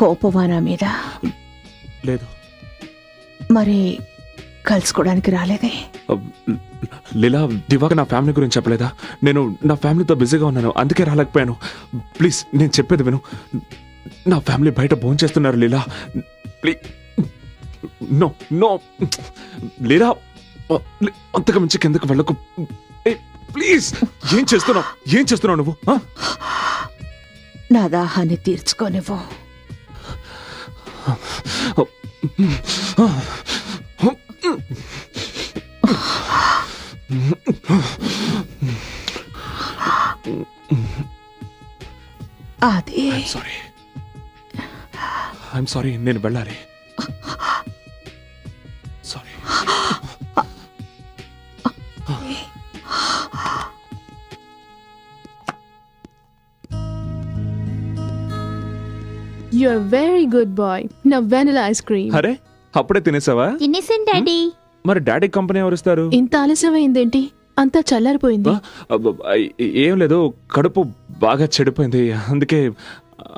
కోపమా నా మీద? లేదు. మరి కలుసుకోవడానికి రాలేదే? లీలా, దివాక నా ఫ్యామిలీ గురించి చెప్పలేదా? నేను నా ఫ్యామిలీతో బిజీగా ఉన్నాను, అందుకే రాలేకపోయాను. ప్లీజ్, నేను చెప్పేది విను. నా ఫ్యామిలీ బయట భోంచేస్తున్నారు లీలా. ప్లీజ్, నో నో లీలా, అంతకు మించి కిందకు వెళ్ళకు ప్లీజ్. ఏం చేస్తున్నావు నువ్వు? నా దాహాన్ని తీర్చుకోనివ్వు. అది ఐఎమ్ సారీ, నేను వెళ్ళాలి. Sorry. You are very good boy. నా వెనిలా ఐస్ క్రీమ్. అరే, అప్పుడే తినేసావా? తినేసాను డాడీ. మరి డాడీ కంపెనీ ఎవరిస్తారు? ఇంత ఆలస్యమైందేంటి? అంతా చల్లారిపోయింది. ఏం లేదు, కడుపు బాగా చెడిపోయింది, అందుకే.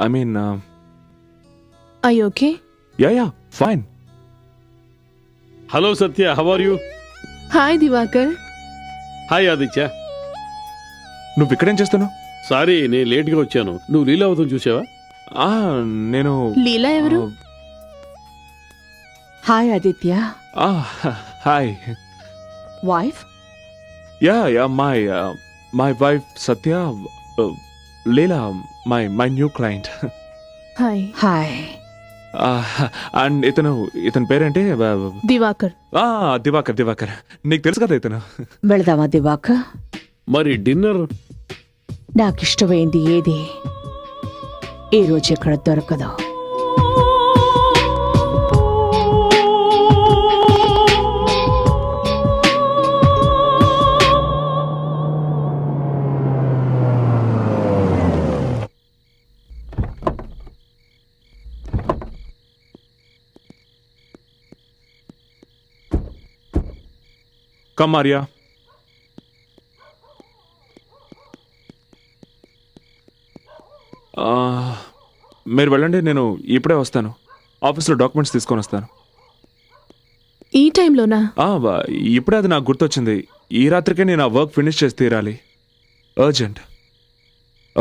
I mean, I okay? Yeah fine. Hello Satya, how are you? Hi Divakar. Hi Aditya. నువ్వు ఇక్కడేం చేస్తున్నావు? సారీ, నేను లేట్గా వచ్చాను. నువ్వు లీలావతం చూసావా? నేను. లీలా ఎవరు? Hi Aditya. Hi. Wife? Yeah my wife Satya. Leela my new client. Hi. Hi. And ఇతని పేరేంటి? దివాకర్. దివాకర్. నీకు తెలుసు కదా ఇతను. వెళదామా దివాకర్? మరి డిన్నర్? నాకిష్టమైంది ఏది ఈ రోజు ఎక్కడ దొరకదు. కమ్ ఆర్యా. మీరు వెళ్ళండి, నేను ఇప్పుడే వస్తాను. ఆఫీస్లో డాక్యుమెంట్స్ తీసుకొని వస్తాను. ఈ టైంలోనా? ఇప్పుడే అది నాకు గుర్తొచ్చింది. ఈ రాత్రికే నేను ఆ వర్క్ ఫినిష్ చేసి తీరాలి. అర్జెంట్.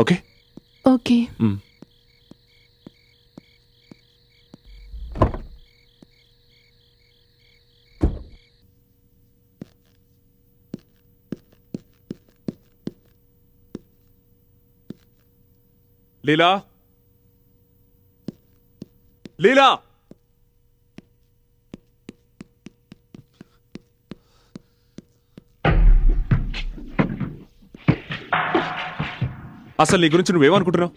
Okay okay. లీలా. అసలు నీ గురించి నువ్వేమనుకుంటున్నావు?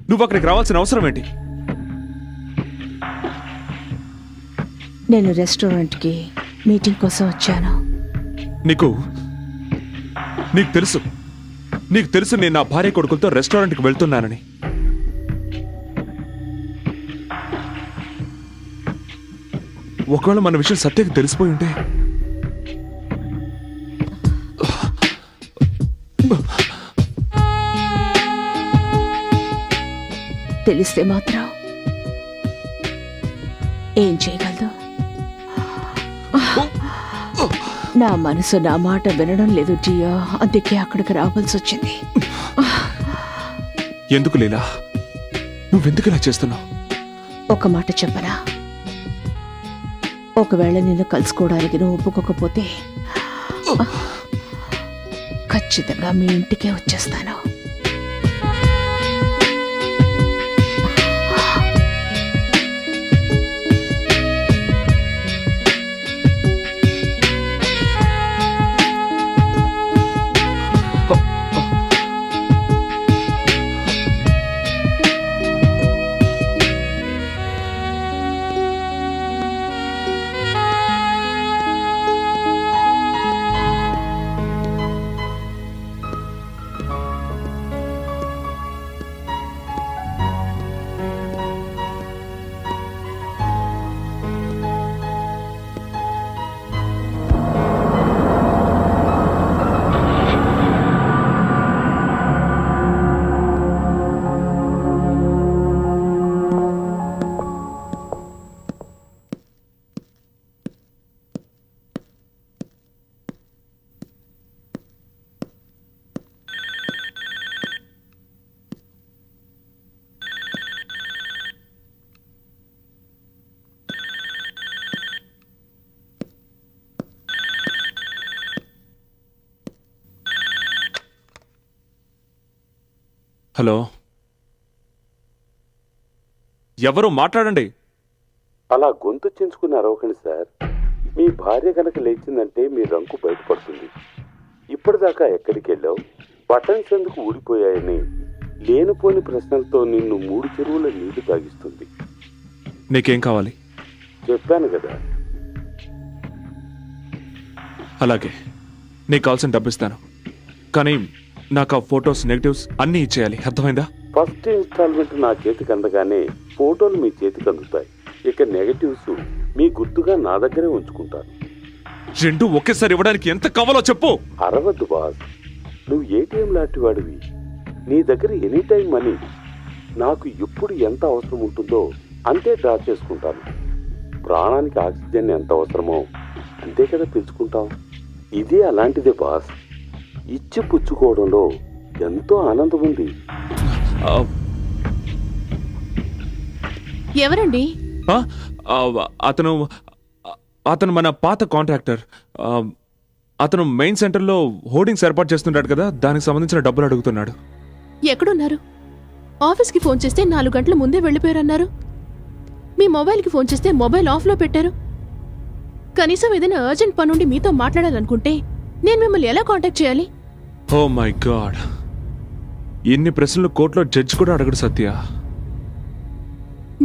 నువ్వు అక్కడికి రావాల్సిన అవసరం ఏంటి? నేను రెస్టారెంట్కి మీటింగ్ కోసం వచ్చాను. నీకు తెలుసు నేను నా భార్య కొడుకులతో రెస్టారెంట్కి వెళ్తున్నానని. ఒకవేళ మన విషయం సత్యకి తెలిసిపోయి ఉంటే తెలిస్తే మాత్రం ఏం చేయగలదు? నా మనసు నా మాట వినడం లేదు జియా, అందుకే అక్కడికి రావాల్సి వచ్చింది. ఎందుకు లీలా, నువ్వెందుకు ఇలా చేస్తున్నావు? ఒక మాట చెప్పనా? ఒకవేళ నిన్ను కలుసుకోవడానికి నువ్వు ఒప్పుకోకపోతే ఖచ్చితంగా మీ ఇంటికే వచ్చేస్తాను. హలో, ఎవరు మాట్లాడండి. అలా గొంతు చించుకుని అరవకండి సార్. మీ భార్య కనుక లేచిందంటే మీ రంకు బయటపడుతుంది. ఇప్పటిదాకా ఎక్కడికి వెళ్ళావు, బటన్స్ ఎందుకు ఊడిపోయాయని లేనిపోని ప్రశ్నలతో నిన్ను 3 చెరువుల నీళ్లు తాగిస్తుంది. నీకేం కావాలి? చెప్పాను కదా. అలాగే, నీకు కావాల్సిన డబ్బు ఇస్తాను, కానీ నాకు ఆ ఫొటోస్ నెగటివ్స్ అన్నీ ఇచ్చేయాలి, అర్థమైందా? ఫస్ట్ ఇన్స్టాల్మెంట్ నా చేతికి అందగానే ఫోటోలు మీ చేతికి అందుతాయి. ఇక నెగటివ్స్ మీ గుర్తుగా నా దగ్గరే ఉంచుకుంటాను. 2 ఒకేసారి ఇవ్వడానికి ఎంత కావాలో చెప్పు. అరవద్దు బాస్, నువ్వు ఏటీఎం లాంటి వాడివి. నీ దగ్గర ఎనీ టైం మనీ. నాకు ఎప్పుడు ఎంత అవసరం ఉంటుందో అంతే డ్రా చేసుకుంటాను. ప్రాణానికి ఆక్సిజన్ ఎంత అవసరమో అంతే కదా పిలుచుకుంటాం. ఇదే అలాంటిదే బాస్. ఇచ్చి పుచ్చుకోవడంలో ఎంతో ఆనందం ఉంది. ఎవరండి? అతను అతను మన పాత కాంట్రాక్టర్. అతను మెయిన్ సెంటర్లో హోర్డింగ్స్ ఏర్పాటు చేస్తున్నాడు కదా, దానికి సంబంధించిన డబ్బులు అడుగుతున్నాడు. ఎక్కడున్నారు? ఆఫీస్కి ఫోన్ చేస్తే 4 గంటల ముందే వెళ్ళిపోయారన్నారు. మీ మొబైల్కి ఫోన్ చేస్తే మొబైల్ ఆఫ్లో పెట్టారు. కనీసం ఏదైనా అర్జెంట్ పనుండి మీతో మాట్లాడాలనుకుంటే నేను మిమ్మల్ని ఎలా కాంటాక్ట్ చేయాలి? ఓ మై గాడ్, ఇన్ని ప్రశ్నలు కోర్టులో జడ్జి కూడా అడగడు సత్య.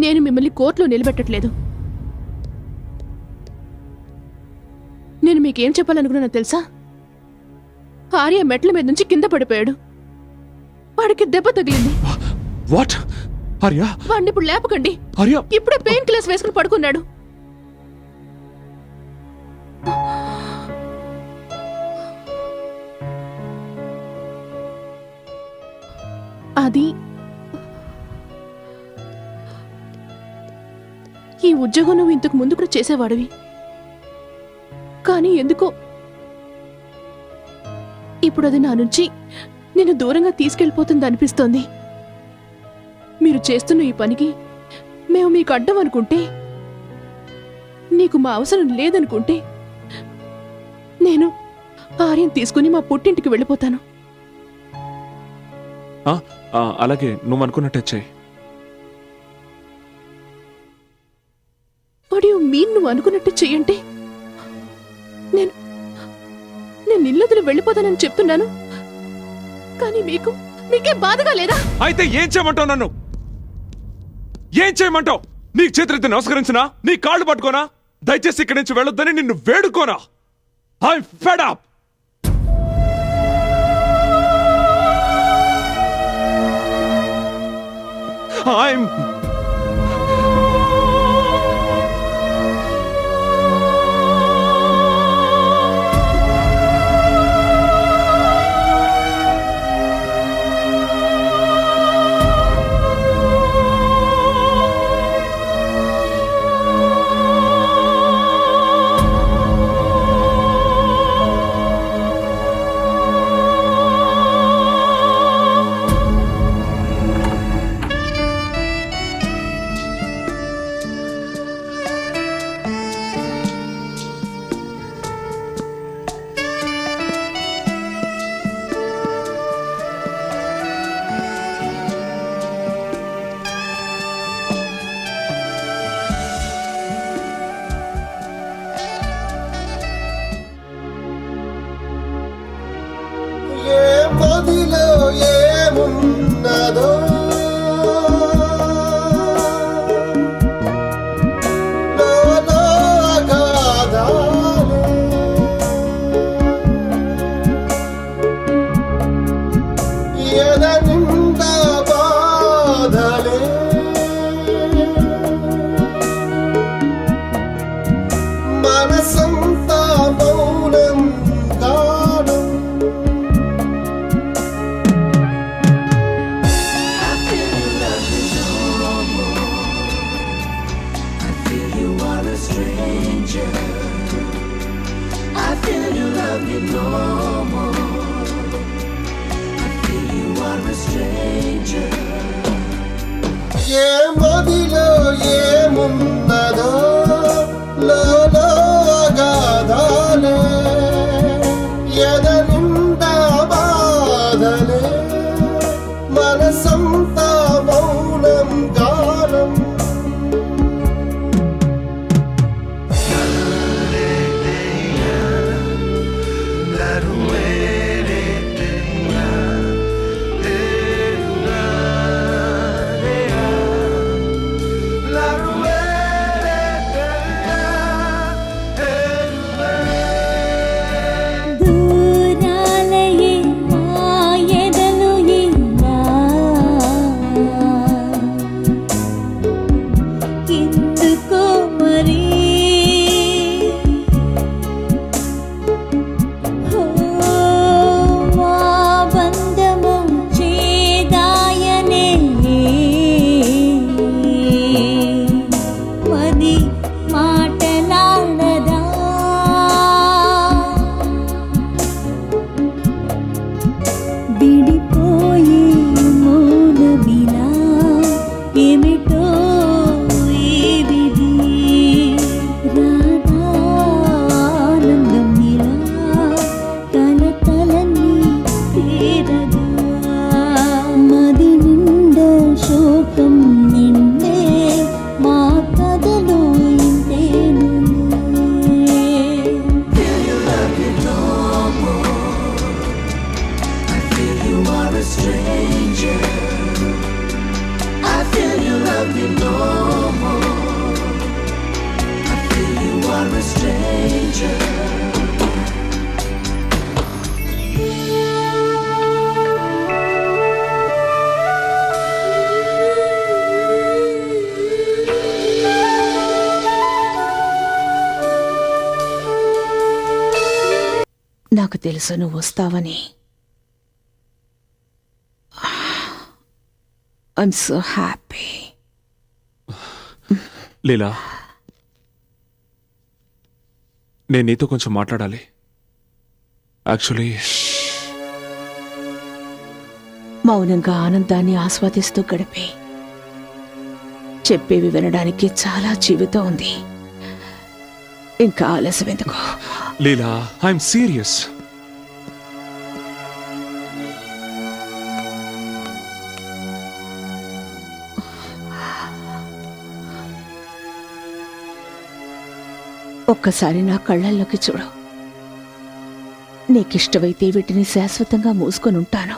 నేను మిమ్మల్ని కోర్టులో నిలబెట్టట్లేదు. నేను మీకేం చెప్పాలనుకున్నా తెలుసా? ఆర్య మెట్ల మీద నుంచి కింద పడిపోయాడు. వాడికి దెబ్బ తగిలింది. వాట్? ఆర్య? వాడిని ఇప్పుడు లేపకండి. ఆర్య ఇప్పుడే పెయిన్ కిల్లర్స్ వేసుకుని పడుకున్నాడు. అది ఈ ఉద్యోగం నువ్వు ఇంతకు ముందు కూడా చేసేవాడివి, కానీ ఎందుకో ఇప్పుడు అది నా నుంచి నేను దూరంగా తీసుకెళ్ళిపోతుంది అనిపిస్తోంది. మీరు చేస్తున్న ఈ పనికి మేము మీకు అడ్డం అనుకుంటే, నీకు మా అవసరం లేదనుకుంటే, నేను ఆర్యం తీసుకుని మా పుట్టింటికి వెళ్ళిపోతాను. అలాగే, నువ్వు అనుకున్నట్టే చెయ్యి. వాట్ యు మీన్ నువ్వు అనుకున్నట్టు చెయ్యంటే? నేను ఇల్లొదిలి వెళ్ళిపోతానని చెప్తున్నాను, కానీ మీకే బాధగా లేదా? అయితే ఏం చేయమంటావు? నన్ను ఏం చేయమంటావు? నీకు చేతులెత్తి నమస్కరించినా, నీ కాళ్ళు పట్టుకోనా? దయచేసి ఇక్కడి నుంచి వెళ్ళొద్దని నిన్ను వేడుకోనా? I'm fed up. విడిపోయే మౌనమిలా ఏమిటో ఈ విధి రాధా ఆనందం ఇలా తలతలని తీరగా మది నిండా శోకం నిండే మా కథలో నాకు తెలుసు నువ్వు వస్తావని. I'm so happy. లీలా, నేను నీతో కొంచెం మాట్లాడాలి. యాక్చువల్లీ మౌనంగా ఆనందాన్ని ఆస్వాదిస్తూ గడిపే చెప్పేవి వినడానికి చాలా జీవితం ఉంది. ఇంకా ఆలస్యం ఎందుకు? లీలా, ఐఎమ్ సీరియస్. ఒక్కసారి నా కళ్ళల్లోకి చూడు. నీకిష్టమైతే వీటిని శాశ్వతంగా మూసుకొని ఉంటాను.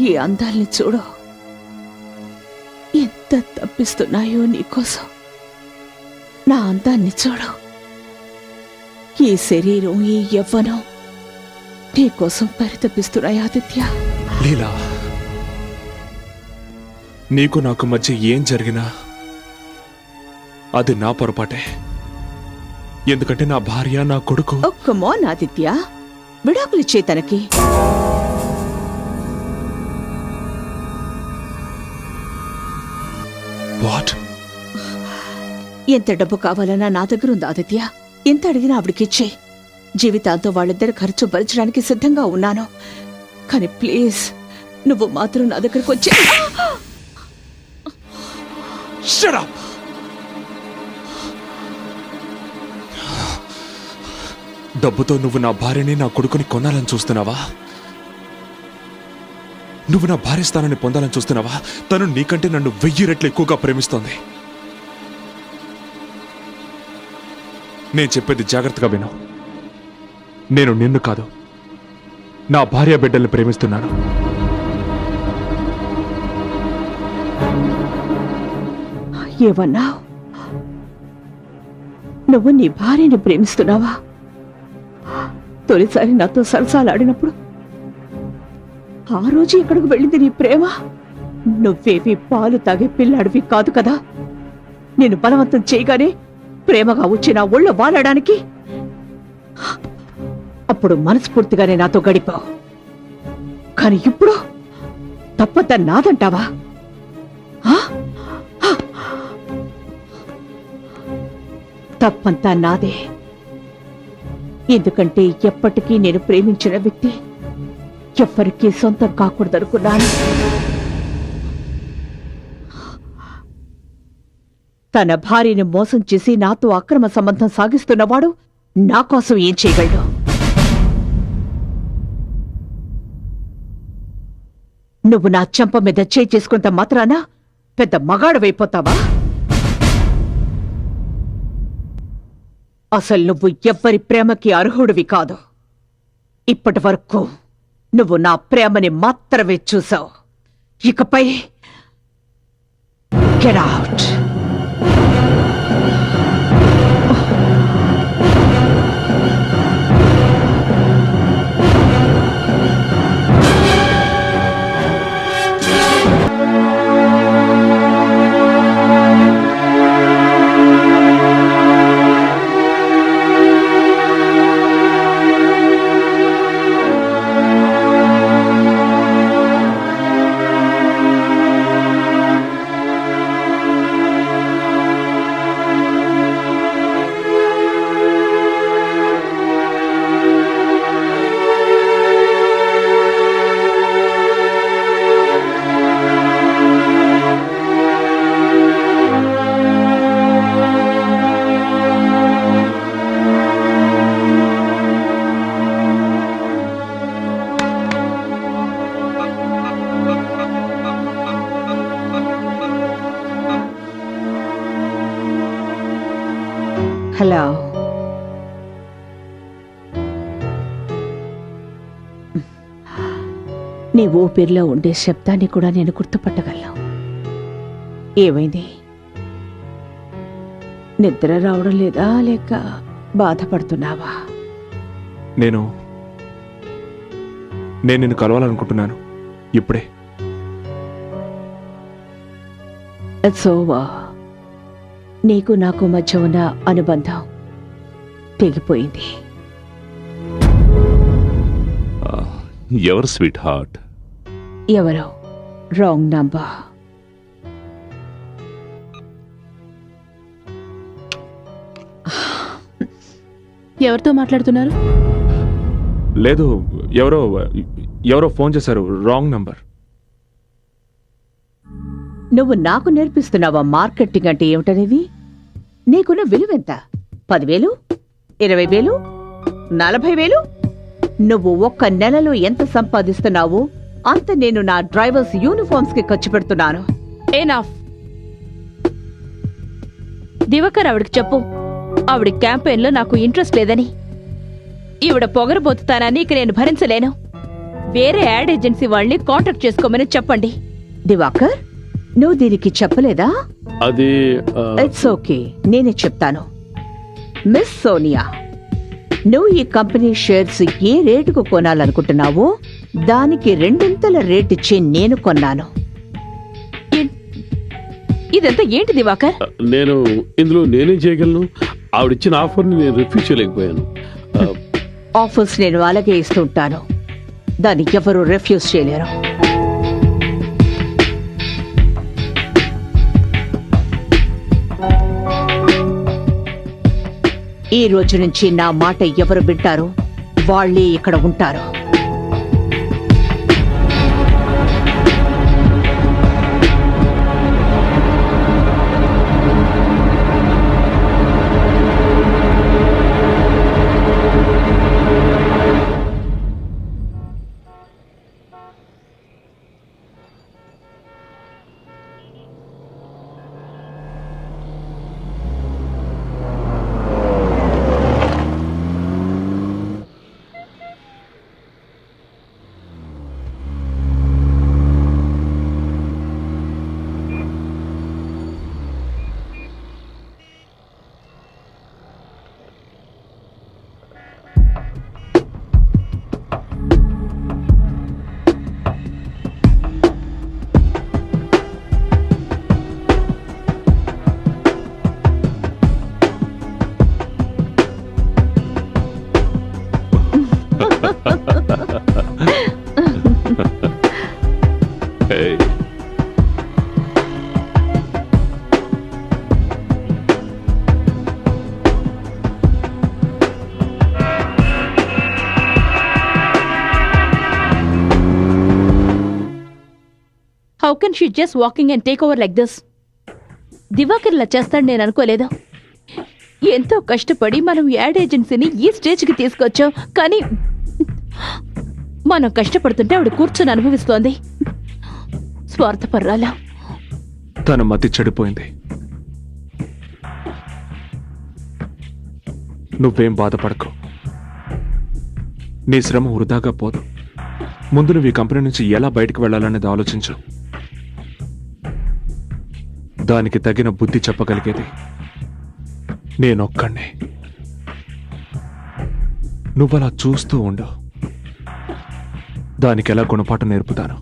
ఈ అందాల్ని చూడు, ఎంత తప్పిస్తున్నాయో నీకోసం. నా అందాన్ని చూడు. ఈ శరీరం, ఈ యవ్వనం నీకోసం పరితపిస్తున్నాయి ఆదిత్య. లీలా, నీకు నాకు మధ్య ఏం జరిగినా అది నా పొరపాటే. ఎందుకంటే నా భార్య, నా కొడుకు. కమాన్ ఆదిత్య, విడాకులిచ్చే తనకి. వాట్? ఎంత డబ్బు కావాలన్నా నా దగ్గర ఉంది ఆదిత్య. ఎంత అడిగినా ఆవిడకిచ్చే. జీవితాంతో వాళ్ళిద్దరి ఖర్చు భరించడానికి సిద్ధంగా ఉన్నాను. కానీ ప్లీజ్, నువ్వు మాత్రం నా దగ్గరకు వచ్చే. Shut up! డబ్బుతో నువ్వు నా భార్యని, నా కొడుకుని కొనాలని చూస్తున్నావా? నువ్వు నా భార్య స్థానాన్ని పొందాలని చూస్తున్నావా? తను నీకంటే నన్ను 1000 రెట్లు ఎక్కువగా ప్రేమిస్తోంది. నేను చెప్పేది జాగ్రత్తగా విను. నేను నిన్ను కాదు, నా భార్య బిడ్డల్ని ప్రేమిస్తున్నాను. ఏమన్నావు? నువ్వు నీ భార్యని ప్రేమిస్తున్నావా? తొలిసారి నాతో సరసాలాడినప్పుడు ఆ రోజు ఎక్కడికి వెళ్ళింది నీ ప్రేమ? నువ్వేవి పాలు తాగే పిల్లాడివి కాదు కదా. నేను బలవంతం చేయగానే ప్రేమగా వచ్చి నా ఒళ్ళో వాలడానికి. అప్పుడు మనస్ఫూర్తిగానే నాతో గడిపావు. కానీ ఇప్పుడు తప్పద్దా నాదంటావా? తప్పంతా నాదే. ఎందుకంటే ఎప్పటికీ నేను ప్రేమించిన వ్యక్తి ఎవ్వరికీ సొంతం కాకూడదనుకున్నాను. తన భార్యను మోసం చేసి నాతో అక్రమ సంబంధం సాగిస్తున్నవాడు నా కోసం ఏం చేయగలడు? నువ్వు నా చెంప మీద చేయి చేసుకున్నంత మాత్రాన పెద్ద మగాడవైపోతావా? అసలు నువ్వు ఎవ్వరి ప్రేమకి అర్హుడివి కాదు. ఇప్పటి వరకు నువ్వు నా ప్రేమని మాత్రమే చూసావు. ఇకపై గెట్ అవుట్. హలో. నీ ఊపిరిలో ఉండే శబ్దాన్ని కూడా నేను గుర్తుపట్టగలను. ఏమైంది? నిద్ర రావడం లేదా లేక బాధపడుతున్నావా? నేను నిన్ను కలవాలనుకుంటున్నాను ఇప్పుడే. It's over. నీకు నాకు మధ్య ఉన్న అనుబంధం తెగిపోయింది. ఎవరు స్వీట్ హార్ట్? ఎవరో రాంగ్ నంబర్. ఎవరితో మాట్లాడుతున్నారు? లేదు, ఎవరో ఫోన్ చేశారు. Wrong number. నువ్వు నాకు నేర్పిస్తున్నావా మార్కెటింగ్ అంటే ఏమిటనేది? నీకున్న విలువెంత? 10,000, 20,000, 40,000? నువ్వు ఒక్క నెలలో ఎంత సంపాదిస్తున్నావో అంత నేను నా డ్రైవర్స్ యూనిఫామ్స్ కి ఖర్చు పెడుతున్నాను. ఎనఫ్. దివాకర్ ఆవిడకి చెప్పు, ఆవిడ క్యాంపెయిన్ లో నాకు ఇంట్రెస్ట్ లేదని. ఈవిడ పొగరబోతుతానని ఇక నేను భరించలేను. వేరే యాడ్ ఏజెన్సీ వాళ్ళని కాంటాక్ట్ చేసుకోమని చెప్పండి. దివాకర్, నువ్వు దీనికి చెప్పలేదా? అది ఇట్స్ ఓకే, నేనే చెప్తాను. మిస్ సోనియా, నువ్వు ఈ కంపెనీ షేర్స్ ఏ రేటుకు కొనాలనుకుంటున్నావో దానికి 2 రేట్ ఇచ్చి నేను కొన్నాను. ఇదంతా ఏంటి దివాకర్? ఇందులో నేనేం చేయగలను? ఆవిడిచ్చిన ఆఫర్ని నేను రిఫ్యూజ్ చేయలేకపోయాను. ఆఫర్స్ నేను అలాగే ఇస్తుంటాను, దాన్ని ఎవరు రిఫ్యూజ్ చేయలేరు. ఈ రోజు నుంచి నా మాట ఎవరు వింటారో వాళ్ళే ఇక్కడ ఉంటారు. Hey. How can she just walking and take over like this? Divakar ఇలా చేస్తాడు నేను అనుకోలేదు. ఎంతో కష్టపడి మనం యాడ్ ఏజెన్సీని ఈ స్టేజ్కి తీసుకొచ్చాం, కానీ మనం కష్టపడుతుంటే ఆవిడ కూర్చొని అనుభవిస్తోంది. స్వార్థపర్రాలా. తన మతి చెడిపోయింది. నువ్వేం బాధపడకు, నీ శ్రమ వృధాగా పోదు. ముందు నువ్వు ఈ కంపెనీ నుంచి ఎలా బయటకు వెళ్ళాలనేది ఆలోచించు. దానికి తగిన బుద్ధి చెప్పగలిగేది నేనొక్కడే. నువ్వలా చూస్తూ ఉండు, దానికి ఎలా గుణపాఠం నేర్పుతాను.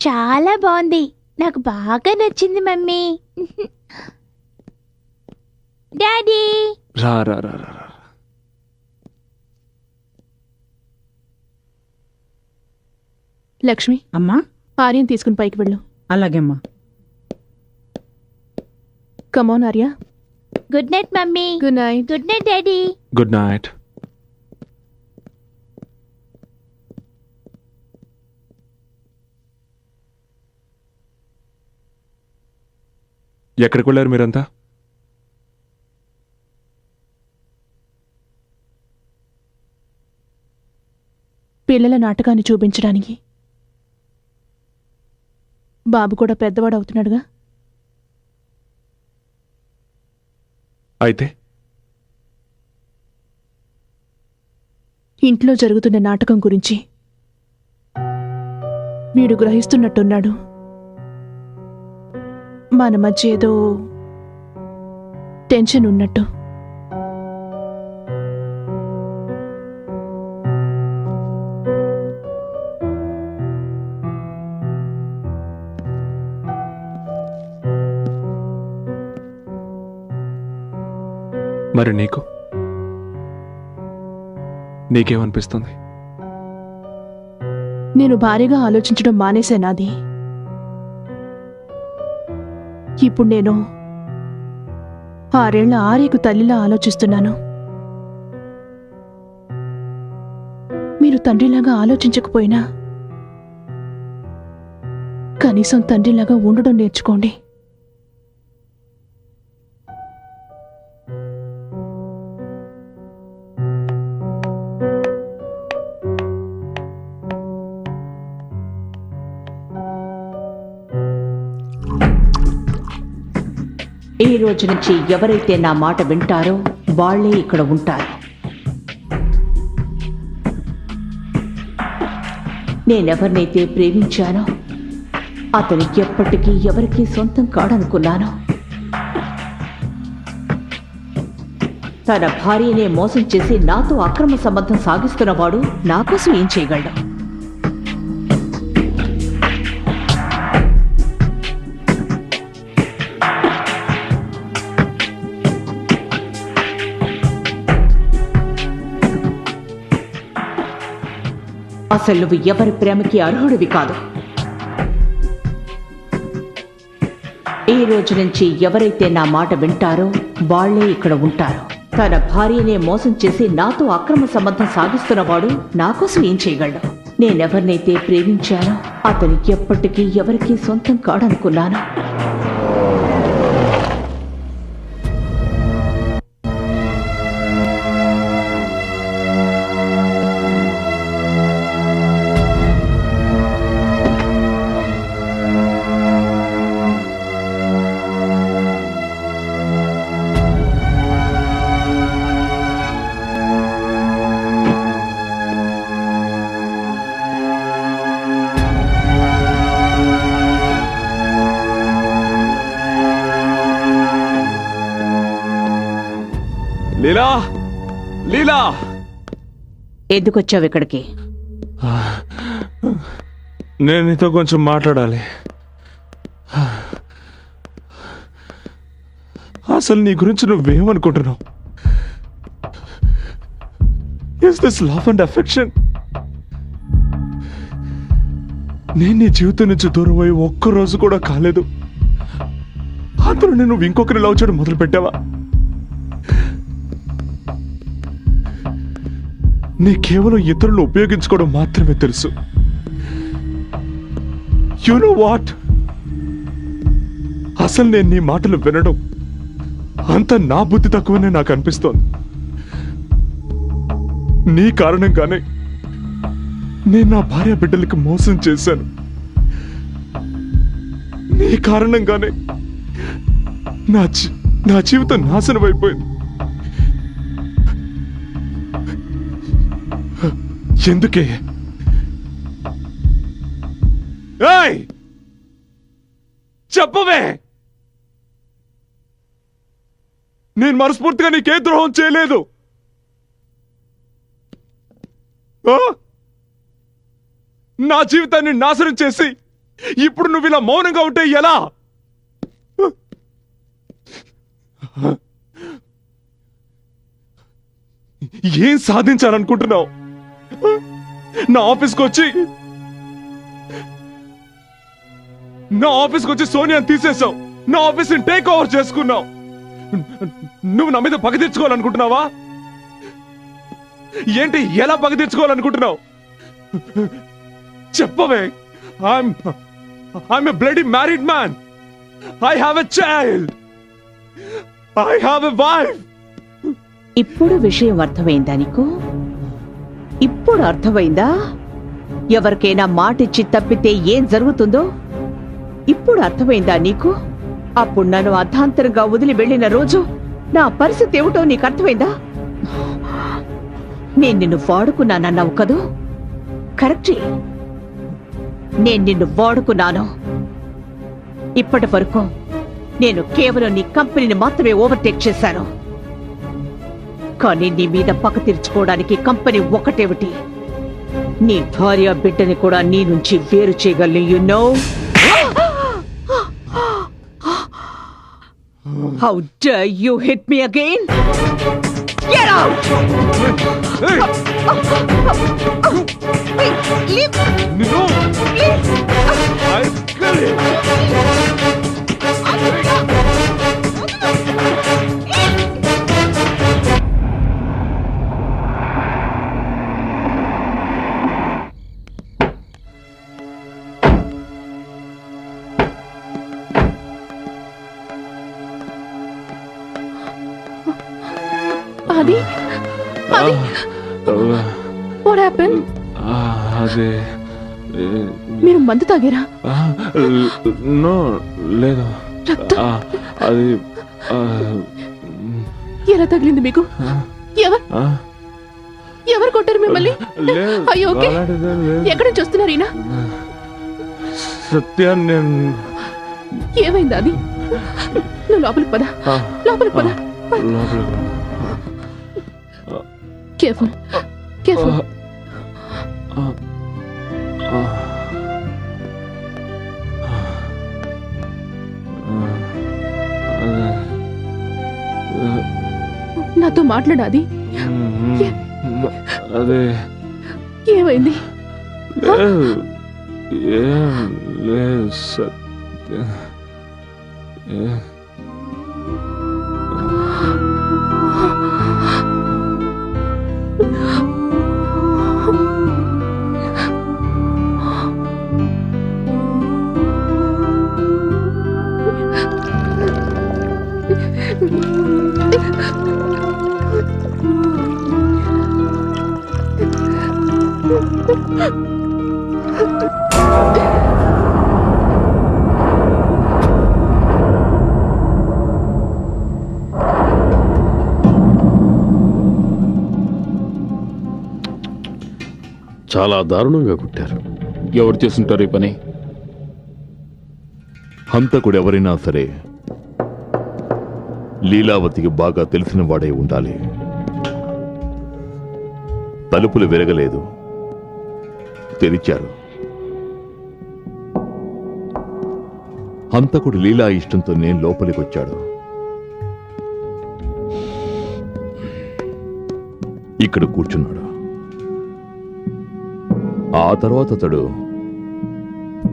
చాలా బాగుంది, నాకు బాగా నచ్చింది మమ్మీ. డాడీ రా రా రా రా. లక్ష్మి, అమ్మా, ఆర్యన్ తీసుకుని పైకి వెళ్ళు. అలాగేమ్మా. Come on Arya. Good night mummy. Good night. Good night daddy. Good night. ఎక్కడికి వెళ్ళారు మీరంతా? పిల్లల నాటకాన్ని చూపించడానికి. బాబు కూడా పెద్దవాడు అవుతున్నాడుగా. అయితే ఇంట్లో జరుగుతున్న నాటకం గురించి వీడు గ్రహిస్తున్నట్టున్నాడు. మన మధ్య ఏదో టెన్షన్ ఉన్నట్టు. మరి నీకేమనిపిస్తుంది? నేను భారీగా ఆలోచించడం మానేశానాది. ఇప్పుడు నేను 6 ఏళ్ల ఆర్యకు తల్లిలా ఆలోచిస్తున్నాను. మీరు తండ్రిలాగా ఆలోచించకపోయినా కనీసం తండ్రిలాగా ఉండడం నేర్చుకోండి. ఈ రోజు నుంచి ఎవరైతే నా మాట వింటారో వాళ్లే ఇక్కడ ఉంటారు. నేనెవరినైతే ప్రేమించానో అతను ఎప్పటికీ ఎవరికీ సొంతం కాడనుకున్నాను. తన భార్యనే మోసం చేసి నాతో అక్రమ సంబంధం సాగిస్తున్నవాడు నా కోసం ఏం చేయగలడు? అసలు నువ్వు ఎవరి ప్రేమకి అర్హుడివి కాదు. ఈ రోజు నుంచి ఎవరైతే నా మాట వింటారో వాళ్లే ఇక్కడ ఉంటారు. తన భార్యనే మోసం చేసి నాతో అక్రమ సంబంధం సాగిస్తున్నవాడు నా కోసం ఏం చేయగలడు? నేనెవరినైతే ప్రేమించానో అతను ఎప్పటికీ ఎవరికీ సొంతం కాడనుకున్నాను. లీలా, లీలా, ఎందుకొచ్చావు ఇక్కడికి? నేను నీతో కొంచెం మాట్లాడాలి. అసలు నీ గురించి నువ్వేమనుకుంటున్నావు? Is this love and affection? నేను నీ జీవితం నుంచి దూరం అయ్యి ఒక్కరోజు కూడా కాలేదు. అందులో నేను ఇంకొకరిని లవ్ చేయడం మొదలు పెట్టావా? నీ కేవలం ఇతరులు ఉపయోగించుకోవడం మాత్రమే తెలుసు. You know what? అసలు నేను నీ మాటలు వినడం అంత నా బుద్ధి తక్కువనే నాకు అనిపిస్తోంది. నీ కారణంగానే నేను నా భార్య బిడ్డలకి మోసం చేశాను. నీ కారణంగానే నా జీవితం నాశనం అయిపోయింది. ఎందుకే? చెప్పవే, నేను మనస్ఫూర్తిగా నీకే ద్రోహం చేయలేదు. నా జీవితాన్ని నాశనం చేసి ఇప్పుడు నువ్వు ఇలా మౌనంగా ఉంటే ఎలా? ఏం సాధించాలనుకుంటున్నావు? నా ఆఫీస్కి వచ్చి సోనియాని తీసేశావు. నా ఆఫీస్ని టేక్ ఓవర్ చేసుకున్నావు. నువ్వు నా మీద పగ తీర్చుకోవాలనుకుంటున్నావా? ఏంటి, ఎలా పగ తీర్చుకోవాలనుకుంటున్నావు? చెప్పవే. I'm a bloody married man. I have a child. I have a wife. ఇప్పుడు విషయం అర్థమైందా నీకు? ఇప్పుడు అర్థమైందా ఎవరికైనా మాటిచ్చి తప్పితే ఏం జరుగుతుందో? ఇప్పుడు అర్థమైందా నీకు? అప్పుడు నన్ను అర్ధాంతరంగా వదిలి వెళ్ళిన రోజు నా పరిస్థితి ఏమిటో నీకు అర్థమైందా? నేను నిన్ను వాడుకున్నానన్నావు కదూ? కరెక్టే, నేను నిన్ను వాడుకున్నాను. ఇప్పటి వరకు నేను కేవలం నీ కంపెనీని మాత్రమే ఓవర్టేక్ చేశాను. కానీ నీ మీద పక్క తీర్చుకోవడానికి కంపెనీ ఒకటేమిటి, నీ భార్య బిడ్డని కూడా నీ నుంచి వేరు చేయగలను. You know how dare you hit me again? Get out! అది అది వాట్ హ్యాపెన్? అదే మీరు మందు తాగారా? నో, లేదు. రక్తం అది ఎలా తగిలింది మీకు? ఎవరు కొట్టారు మిమ్మల్ని? అయ్యో, ఓకే. ఎక్కడి నుంచి వస్తున్నారు ఈయన? సత్య, నేను ఏమైంది అది? నువ్వు లోపలికి పద, లోపలికి పద. Careful, careful. నాతో మాట్లాడాది? అదే ఏమైంది? లేదు సత్య. చాలా దారుణంగా కుట్టారు. ఎవరు చేస్తుంటారు ఈ పని? హంతకుడు ఎవరైనా సరే లీలావతికి బాగా తెలిసిన వాడే ఉండాలి. తలుపులు విరగలేదు, తెరిచారు. హంతకుడు లీలా ఇష్టంతోనే లోపలికొచ్చాడు. ఇక్కడ కూర్చున్నాడు. ఆ తర్వాత అతడు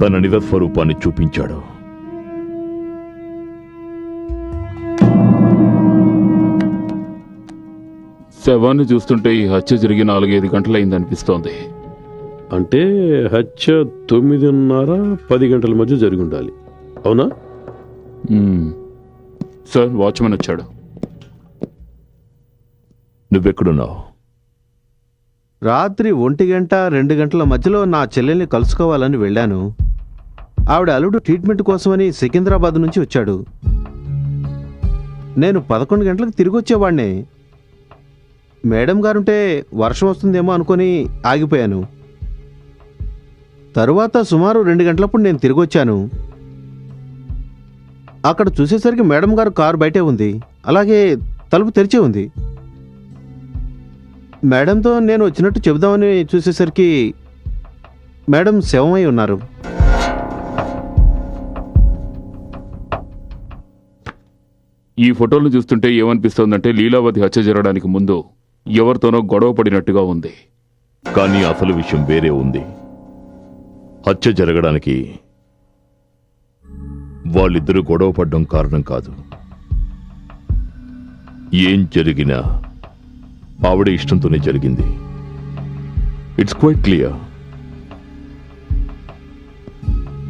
తన నిజ స్వరూపాన్ని చూపించాడు. శవాన్ని చూస్తుంటే ఈ హత్య జరిగి 4-5 గంటలైంది అనిపిస్తోంది. అంటే హత్య 9:30-10 గంటల మధ్య జరిగి ఉండాలి, అవునా? సార్, వాచ్మెన్ వచ్చాడు. నువ్వెక్కడున్నావు? రాత్రి 1-2 గంటల మధ్యలో నా చెల్లెల్ని కలుసుకోవాలని వెళ్ళాను. ఆవిడ అల్లుడు ట్రీట్మెంట్ కోసమని సికింద్రాబాద్ నుంచి వచ్చాడు. నేను 11 గంటలకు తిరిగి వచ్చేవాడినే. మేడం గారుంటే వర్షం వస్తుందేమో అనుకొని ఆగిపోయాను. తరువాత సుమారు 2 గంటలప్పుడు నేను తిరిగి వచ్చాను. అక్కడ చూసేసరికి మేడం గారు కారు బయటే ఉంది, అలాగే తలుపు తెరిచే ఉంది. మేడంతో నేను వచ్చినట్టు చెబుదామని చూసేసరికి మేడం శవమై ఉన్నారు. ఈ ఫోటోలను చూస్తుంటే ఏమనిపిస్తోందంటే లీలావతి హత్య జరగడానికి ముందు ఎవరితోనో గొడవ పడినట్టుగా ఉంది. కానీ అసలు విషయం వేరే ఉంది. హత్య జరగడానికి వాళ్ళిద్దరూ గొడవ పడ్డం కారణం కాదు. ఏం జరిగినా ఆవిడ ఇష్టంతోనే జరిగింది. It's quite clear.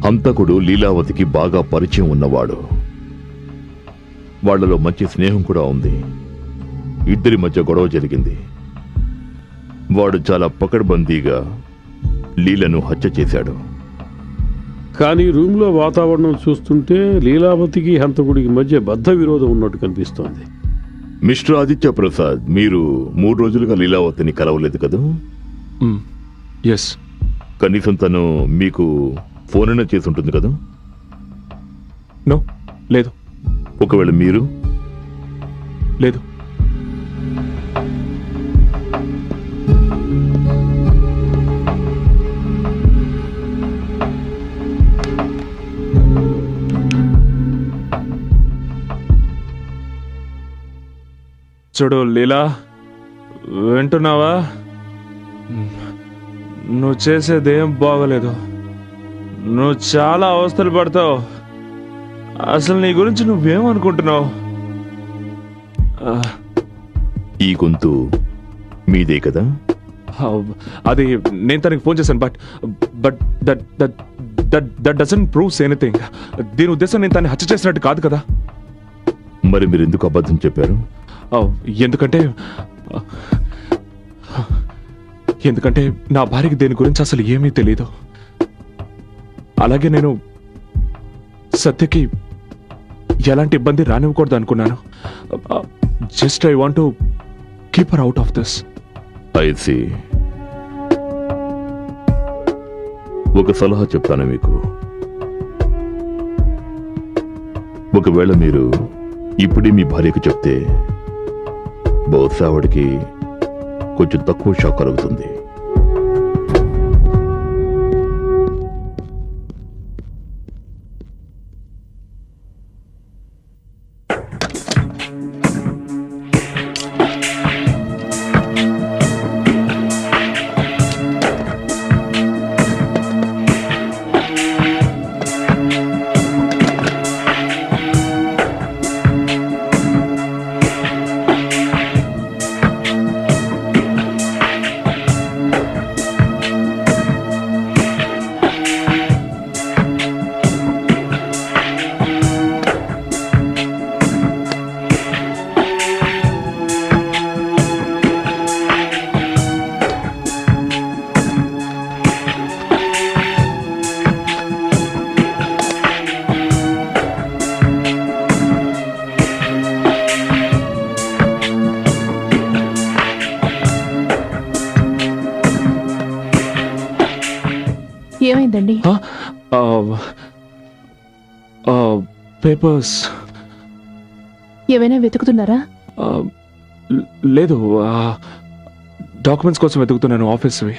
హంతకుడు లీలావతికి బాగా పరిచయం ఉన్నవాడు. వాళ్లలో మంచి స్నేహం కూడా ఉంది. ఇద్దరి మధ్య గొడవ జరిగింది. వాడు చాలా పకడ్బందీగా లీలను హత్య చేశాడు. కానీ రూమ్లో వాతావరణం చూస్తుంటే లీలావతికి హంతకుడికి మధ్య బద్ధ విరోధం ఉన్నట్టు కనిపిస్తోంది. మిస్టర్ ఆదిత్య ప్రసాద్, మీరు 3 రోజులుగా లీలావతిని కలవలేదు కదా? ఎస్. కనీసం తను మీకు ఫోన్ అయినా చేసి ఉంటుంది కదా? నో, లేదు. ఒకవేళ మీరు? లేదు. చూడు లీలా, వింటున్నావా? నువ్వు చేసేదేం బాగలేదు. నువ్వు చాలా అవస్థలు పడతావు. అసలు నీ గురించి నువ్వేమనుకుంటున్నావు? ఈ గొంతు మీదే కదా? అది నేను తనకి ఫోన్ చేశాను. But that doesn't proves anything. దీని ఉద్దేశం నేను తను హత్య చేసినట్టు కాదు కదా. మరి మీరు ఎందుకు అబద్ధం చెప్పారు? ఎందుకంటే నా భార్యకి దీని గురించి అసలు ఏమీ తెలియదు. అలాగే నేను సత్యకి ఎలాంటి ఇబ్బంది రానివ్వకూడదు అనుకున్నాను. Just I want to keep her out of this. I see. ఒక సలహా చెప్తాను మీకు. ఒకవేళ మీరు ఇప్పుడే మీ భార్యకు చెప్తే బహుశా ఆవిడికి కొంచెం తక్కువ షాక్ కలుగుతుంది. ఏమైందండి? పేపర్స్ ఏమైనా వెతుకుతున్నారా? లేదు, డాక్యుమెంట్స్ కోసం వెతుకుతున్నాను, ఆఫీస్వి.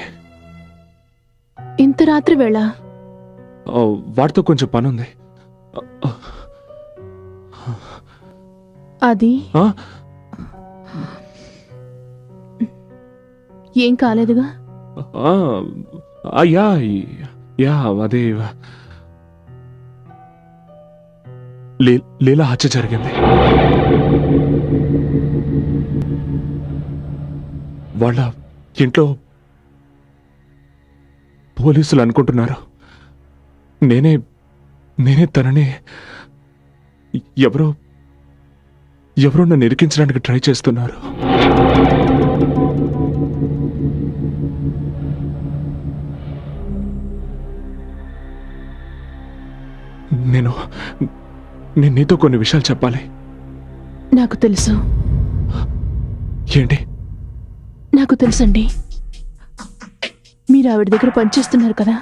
ఇంత రాత్రి వేళ? వాటితో కొంచెం పని ఉంది. అది ఏం కాలేదుగా? యా అదే లీలా హత్య జరిగింది. వాళ్ళ ఇంట్లో పోలీసులు అనుకుంటున్నారు నేనే తనని ఎవరో నన్ను ఇరికించడానికి ట్రై చేస్తున్నారు. నేను నీతో కొన్ని విషయాలు చెప్పాలి. నాకు తెలుసు. ఏంటి? నాకు తెలుసండి. మీరు ఆవిడ దగ్గర పనిచేస్తున్నారు కదా,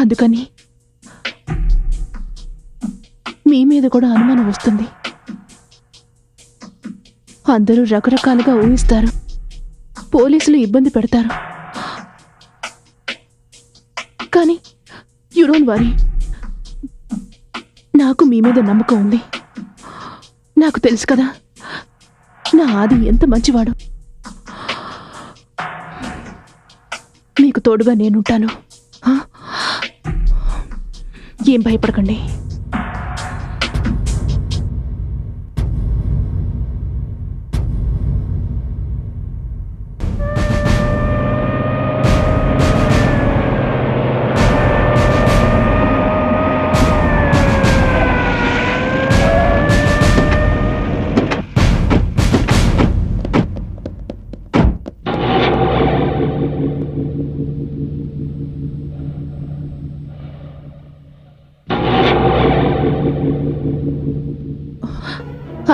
అందుకని మీ మీద కూడా అనుమానం వస్తుంది. అందరూ రకరకాలుగా ఊహిస్తారు. పోలీసులు ఇబ్బంది పెడతారు. కానీ యు డోంట్ వరీ, నాకు మీ మీద నమ్మకం ఉంది. నాకు తెలుసు కదా నా ఆది ఎంత మంచివాడు. మీకు తోడుగా నేనుంటాను. ఏం భయపడకండి.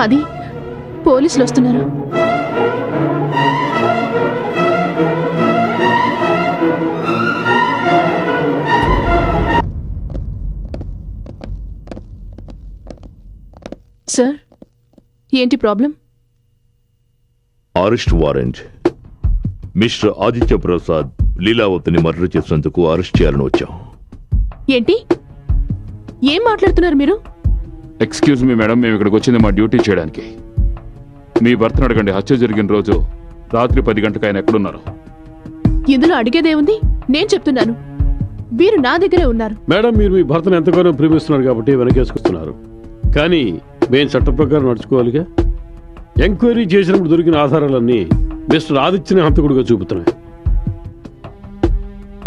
అది పోలీసులు వస్తున్నారు. సార్, ఏంటి problem? Arrest warrant. Mister Aditya Prasad లీలావతిని మర్డర్ చేసినందుకు అరెస్ట్ చేయాలని వచ్చాం. ఏంటి? ఏం మాట్లాడుతున్నారు మీరు? ఎక్స్క్యూజ్ మీ మేడం, మేము ఇక్కడికి వచ్చింది మా డ్యూటీ చేయడానికి. మీ భర్తను అడగండి, హత్య జరిగిన రోజు రాత్రి 10 గంటలకు ఆయన ఎక్కడున్నారు? ఇందులో అడిగేదేముంది? నేను చెప్తున్నాను, వీరు నా దగ్గరే ఉన్నారు. మేడం, మీరు మీ భర్తను ఎంతగానో ప్రేమిస్తున్నారు కాబట్టి వెనకేసుకొస్తున్నారు. కానీ మేము చట్ట ప్రకారం నడుచుకోవాలిగా. ఎంక్వైరీ చేసినప్పుడు దొరికిన ఆధారాలన్నీ మిస్టర్ ఆదిత్యని హంతకుడిగా చూపుతున్నాయి.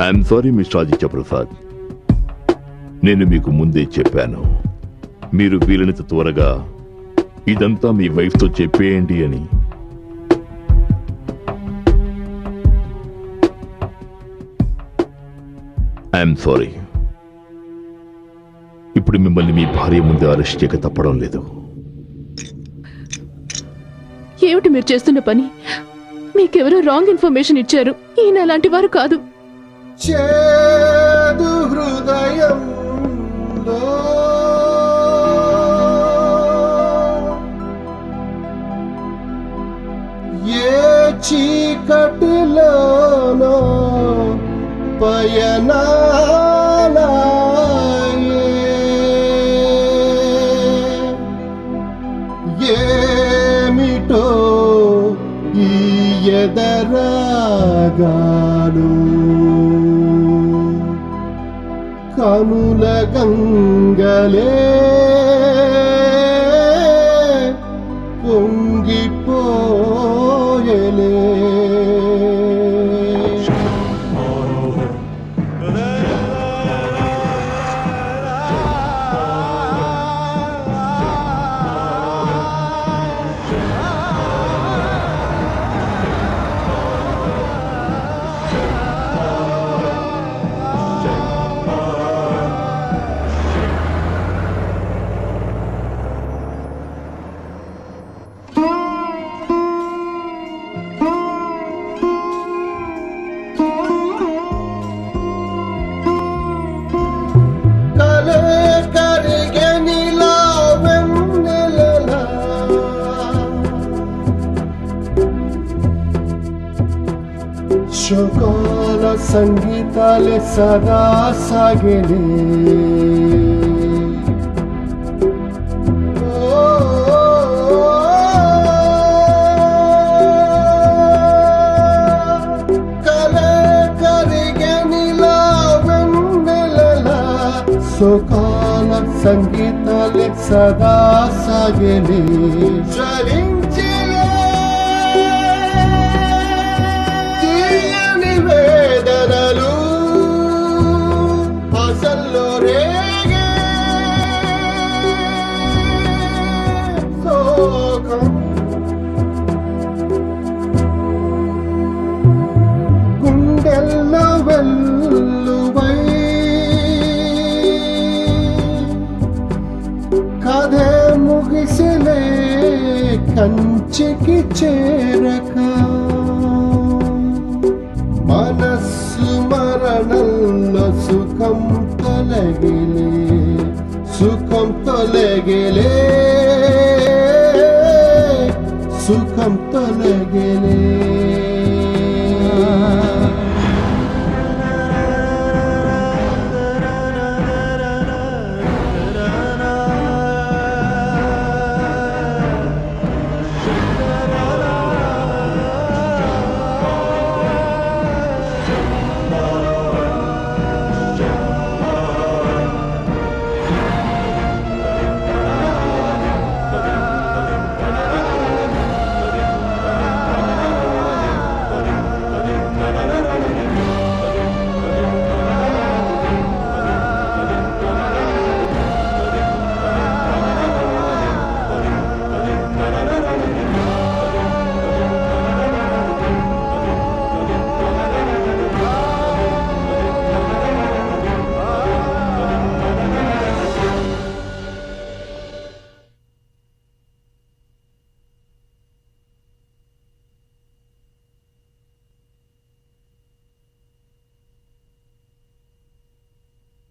I'm sorry mister Aditya Prasad, నేను మీకు ముందే చెప్పాను, మీరు వీలైనంత త్వరగా ఇదంతా మీ వైఫ్తో చెప్పేయండి అని. I'm sorry. ఇప్పుడు మిమ్మల్ని మీ భార్య ముందే అరెస్ట్ చేయక తప్పడం లేదు. ఏమిటి మీరు చేస్తున్న పని? మీకెవరో రాంగ్ ఇన్ఫర్మేషన్ ఇచ్చారు. ఈయన అలాంటి వారు కాదు. చేదు హృదయంలో ఏ చీకటిలోనో పయనాలాయే, ఏమిటో ఈ ఎదరాగాలు, కనుల గంగలే పొంగిపోయలే. శోకాల సంగీతాలే సదా సాగలే. కలే కరిగనిలా వెన్నెలలా శోకాల సంగీతాలే సదా సాగలే. వేదనలు అసల్లో రేగే శోకం, గుండెల్లో వెల్లువై కథే ముగిసిలే కంచికి చేరక. మనస్సు మరణంలో సుఖం తొలగిలే, సుఖం తొలగిలే, సుఖం తొలగిలే.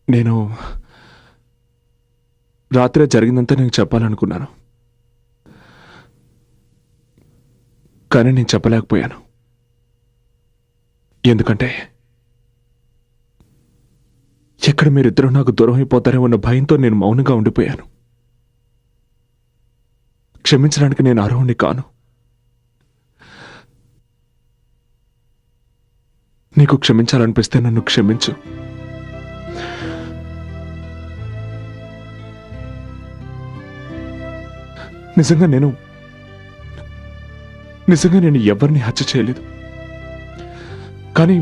నేను రాత్రి జరిగిందంతా నేను చెప్పాలనుకున్నాను, కానీ నేను చెప్పలేకపోయాను. ఎందుకంటే ఎక్కడ మీరిద్దరూ నాకు దూరం అయిపోతారేమో ఉన్న భయంతో నేను మౌనంగా ఉండిపోయాను. క్షమించడానికి నేను అర్హుణ్ణి కాను. నీకు క్షమించాలనిపిస్తే నన్ను క్షమించు. నిజంగా నేను ఎవరిని హత్య చేయలేదు. కానీ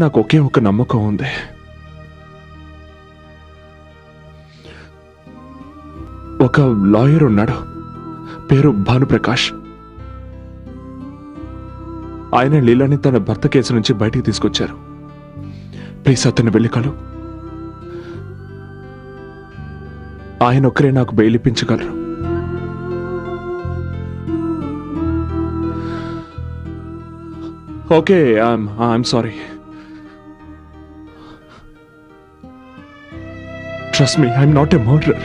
నాకు ఒకే ఒక నమ్మకం ఉంది. ఒక లాయర్ ఉన్నాడు, పేరు భానుప్రకాష్. ఆయన లీలాని తన భర్త కేసు నుంచి బయటికి తీసుకొచ్చారు. ప్లీజ్ అతన్ని వెళ్ళి కలు. ఆయన ఒక్కరే నాకు బెయిల్ ఇప్పించగలరు. Okay, I'm sorry. Trust me, I'm not a murderer.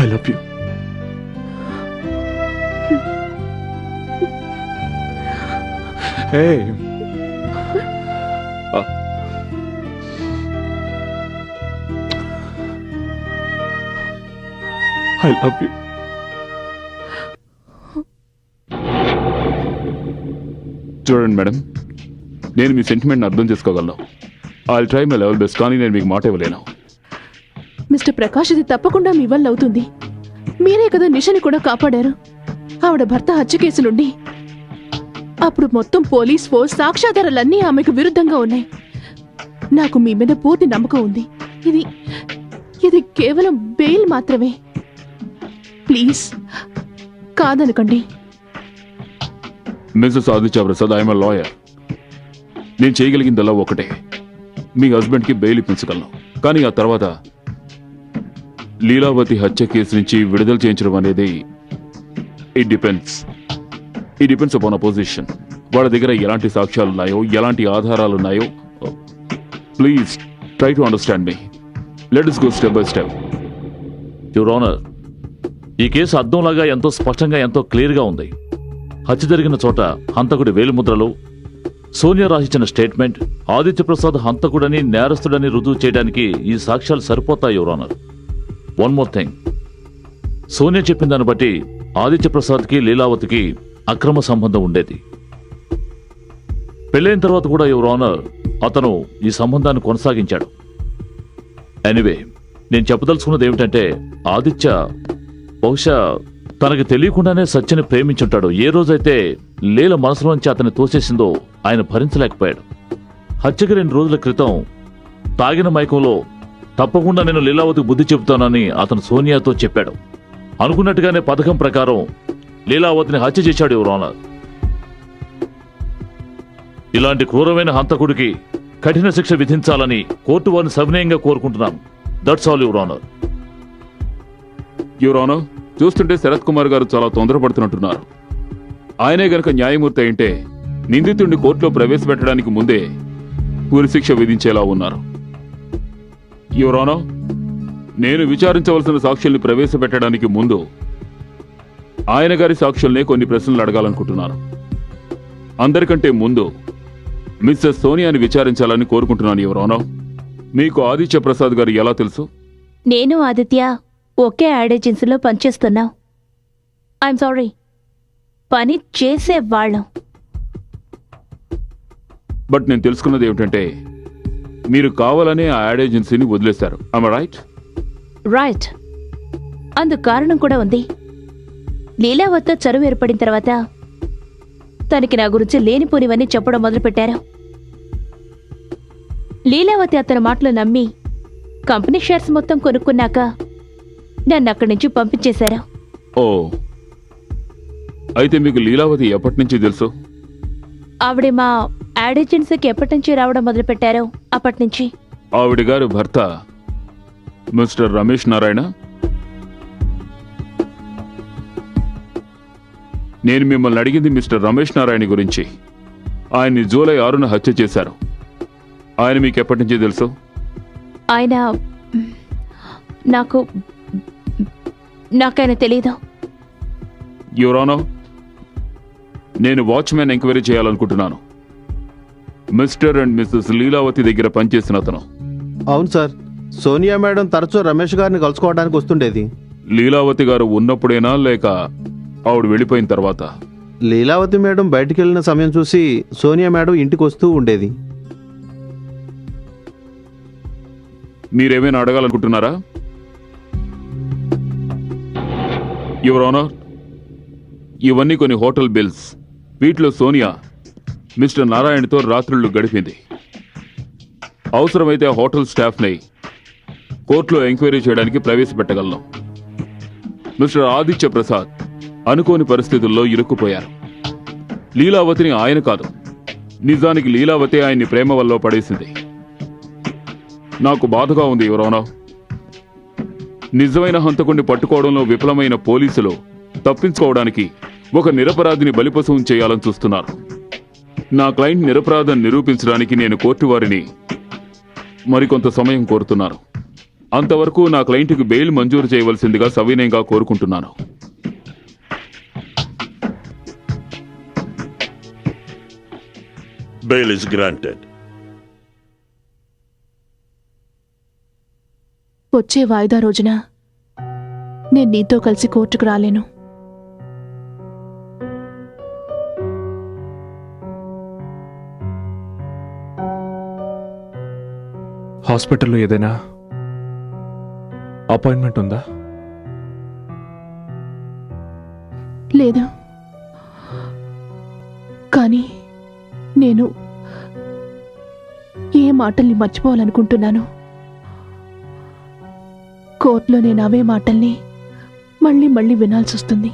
I love you. Hey. I love you. చూడండి మేడం, నేను మీ సెంటిమెంట్ని అర్థం చేసుకోగలను. I try my level best, కానీ నేను మీకు మాట ఇవ్వలేను. మిస్టర్ ప్రకాష్, ఇది తప్పకుండా మీ వల్ల అవుతుంది. మీరే కదా నిషని కూడా కాపాడారు, ఆవిడ భర్త హత్య కేసు నుండి. అప్పుడు మొత్తం పోలీస్ ఫోర్స్, సాక్ష్యాధారాలన్నీ ఆమెకు విరుద్ధంగా ఉన్నాయి. నాకు మీ మీద పూర్తి నమ్మకం ఉంది. ఇది కేవలం బెయిల్ మాత్రమే. ప్లీజ్ కాదనకండి. Mrs Aditya Prasad, I'm a lawyer. నేను చేయగలిగిందల్లా ఒకటే, మీ హస్బెండ్కి బెయిల్ ఇప్పించగలను. కానీ ఆ తర్వాత లీలావతి హత్య కేసు నుంచి విడుదల చేయించడం అనేది it depends upon a position. వాళ్ళ దగ్గర ఎలాంటి సాక్ష్యాలు ఉన్నాయో, ఎలాంటి ఆధారాలు ఉన్నాయో. Please try to understand me. Let us go step by step. Your honour, ఈ కేసు అద్దంలాగా ఎంతో స్పష్టంగా, ఎంతో క్లియర్గా ఉంది. హత్య జరిగిన చోట హంతకుడి వేలిముద్రలు, సోనియా రాసిచ్చిన స్టేట్మెంట్, ఆదిత్య ప్రసాద్ హంతకుడని, నేరస్తుడని రుజువు చేయడానికి ఈ సాక్ష్యాలు సరిపోతాయి your honour. One more thing, Sonia చెప్పిన దాన్ని బట్టి ఆదిత్య ప్రసాద్కి లీలావతికి అక్రమ సంబంధం ఉండేది. పెళ్ళైన తర్వాత కూడా యువర్ ఆనర్ అతను ఈ సంబంధాన్ని కొనసాగించాడు. ఎనీవే, నేను చెప్పదలుచుకున్నది ఏమిటంటే, ఆదిత్య బహుశా తనకి తెలియకుండానే సత్యని ప్రేమించుంటాడు. ఏ రోజైతే లీల మనసులోంచి అతన్ని తోసేసిందో ఆయన భరించలేకపోయాడు. హత్యకి 2 రోజుల క్రితం తాగిన మైకంలో తప్పకుండా నేను లీలావతికి బుద్ధి చెబుతానని అతను సోనియాతో చెప్పాడు. అనుకున్నట్టుగానే పథకం ప్రకారం లీలావతిని హత్య చేశాడు యువర్ ఆనర్. ఇలాంటి క్రూరమైన హంతకుడికి కఠిన శిక్ష విధించాలని కోర్టు వారిని సవినయంగా కోరుకుంటున్నాను. That's all your honour. Your honour, చూస్తుంటే శరత్ కుమార్ గారు చాలా తొందరపడుతున్నట్టున్నారు. ఆయనే గనక న్యాయమూర్తి అయింటే నిందితుడిని కోర్టులో ప్రవేశపెట్టడానికి ముందే ఉరిశిక్ష విధించేలా ఉన్నారు. యువర్ ఆనర్, నేను విచారించవలసిన సాక్షుల్ని ప్రవేశపెట్టడానికి ముందు ఆయన గారి సాక్షుల్నే కొన్ని ప్రశ్నలు అడగాలనుకుంటున్నాను. అందరికంటే ముందు మిస్సెస్ సోనియాని విచారించాలని కోరుకుంటున్నాను యువర్ ఆనర్. మీకు ఆదిత్య ప్రసాద్ గారు ఎలా తెలుసు? నేను ఆదిత్య ఒకే యాడ్ ఏజెన్సీలో పనిచేస్తున్నాం. ఐఎమ్ సారీ, పని చేసేవాళ్ళం. బట్ నేను తెలుసుకున్నది ఏమిటంటే, మీరు కావాలనే ఆ యాడ్ ఏజెన్సీని వదిలేశారు. am I right? రైట్. అందుకు కారణం కూడా ఉంది. లీలావతితో చరువు ఏర్పడిన తర్వాత తనకి నా గురించి లేనిపోనివన్నీ చెప్పడం మొదలుపెట్టారు. లీలావతి అతని మాటలు నమ్మి కంపెనీ షేర్స్ మొత్తం కొనుక్కున్నాక నన్ను అక్కడి నుంచి పంపించేశారు. ఓ, అయితే మీకు లీలావతి ఎప్పటి నుంచి తెలుసు? ఆవిడ మా యాడ్ ఏజెన్సీకి ఎప్పటి నుంచి రావడం మొదలుపెట్టారో అప్పటి నుంచి. ఆవిడ గారి భర్త మిస్టర్ రమేష్ నారాయణ, నేను మిమ్మల్ని అడిగింది మిస్టర్ రమేష్ నారాయణ గురించి. ఆయన్ని జూలై 6న హత్య చేశారు. ఆయన మీకు ఎప్పటి నుంచి తెలుసు? ఆయన నాకైనా తెలీదు. యువర్ ఆనర్, నేను వాచ్మెన్ ఎంక్వైరీ చేయాలనుకుంటున్నాను. మిస్టర్ అండ్ మిస్సెస్ లీలావతి దగ్గర పనిచేసిన అతను. అవును సార్, సోనియా మేడం తరచూ రమేష్ గారిని కలుసుకోవడానికి వస్తుండేది. లీలావతి గారు ఉన్నప్పుడేనా లేక ఆవిడ వెళ్ళిపోయిన తర్వాత? లీలావతి మేడం బయటికి వెళ్ళిన సమయం చూసి సోనియా మేడం ఇంటికి వస్తూ ఉండేది. మీరేమైనా అడగాలనుకుంటున్నారా? యువర్ ఆనర్, ఇవన్నీ కొన్ని హోటల్ బిల్స్. వీటిలో సోనియా మిస్టర్ నారాయణతో రాత్రుళ్ళు గడిపింది. అవసరమైతే హోటల్ స్టాఫ్ని కోర్టులో ఎంక్వైరీ చేయడానికి ప్రవేశపెట్టగలను. మిస్టర్ ఆదిత్య ప్రసాద్ అనుకోని పరిస్థితుల్లో ఇరుక్కుపోయారు. లీలావతిని ఆయన కాదు, నిజానికి లీలావతి ఆయన్ని ప్రేమ వల్ల పడేసింది. నాకు బాధగా ఉంది యువర్ ఆనర్. నిజమైన హంతకుణ్ణి పట్టుకోవడంలో విఫలమైన పోలీసులు తప్పించుకోవడానికి ఒక నిరపరాధిని బలిపశువుం చేయాలని చూస్తున్నారు. నా క్లయింట్ నిరపరాధం నిరూపించడానికి నేను కోర్టు వారిని మరికొంత సమయం కోరుతున్నాను. అంతవరకు నా క్లయింట్కి బెయిల్ మంజూరు చేయవలసిందిగా సవినయంగా కోరుకుంటున్నాను. Bail is granted. వచ్చే వాయిదా రోజున నేను నీతో కలిసి కోర్టుకు రాలేను. హాస్పిటల్లో ఏదైనా అపాయింట్మెంట్ ఉందా? లేదు, కానీ నేను ఏ మాటల్ని మర్చిపోవాలనుకుంటున్నాను. కోర్టులో నేను అవే మాటల్ని మళ్ళీ మళ్ళీ వినాల్సి వస్తుంది.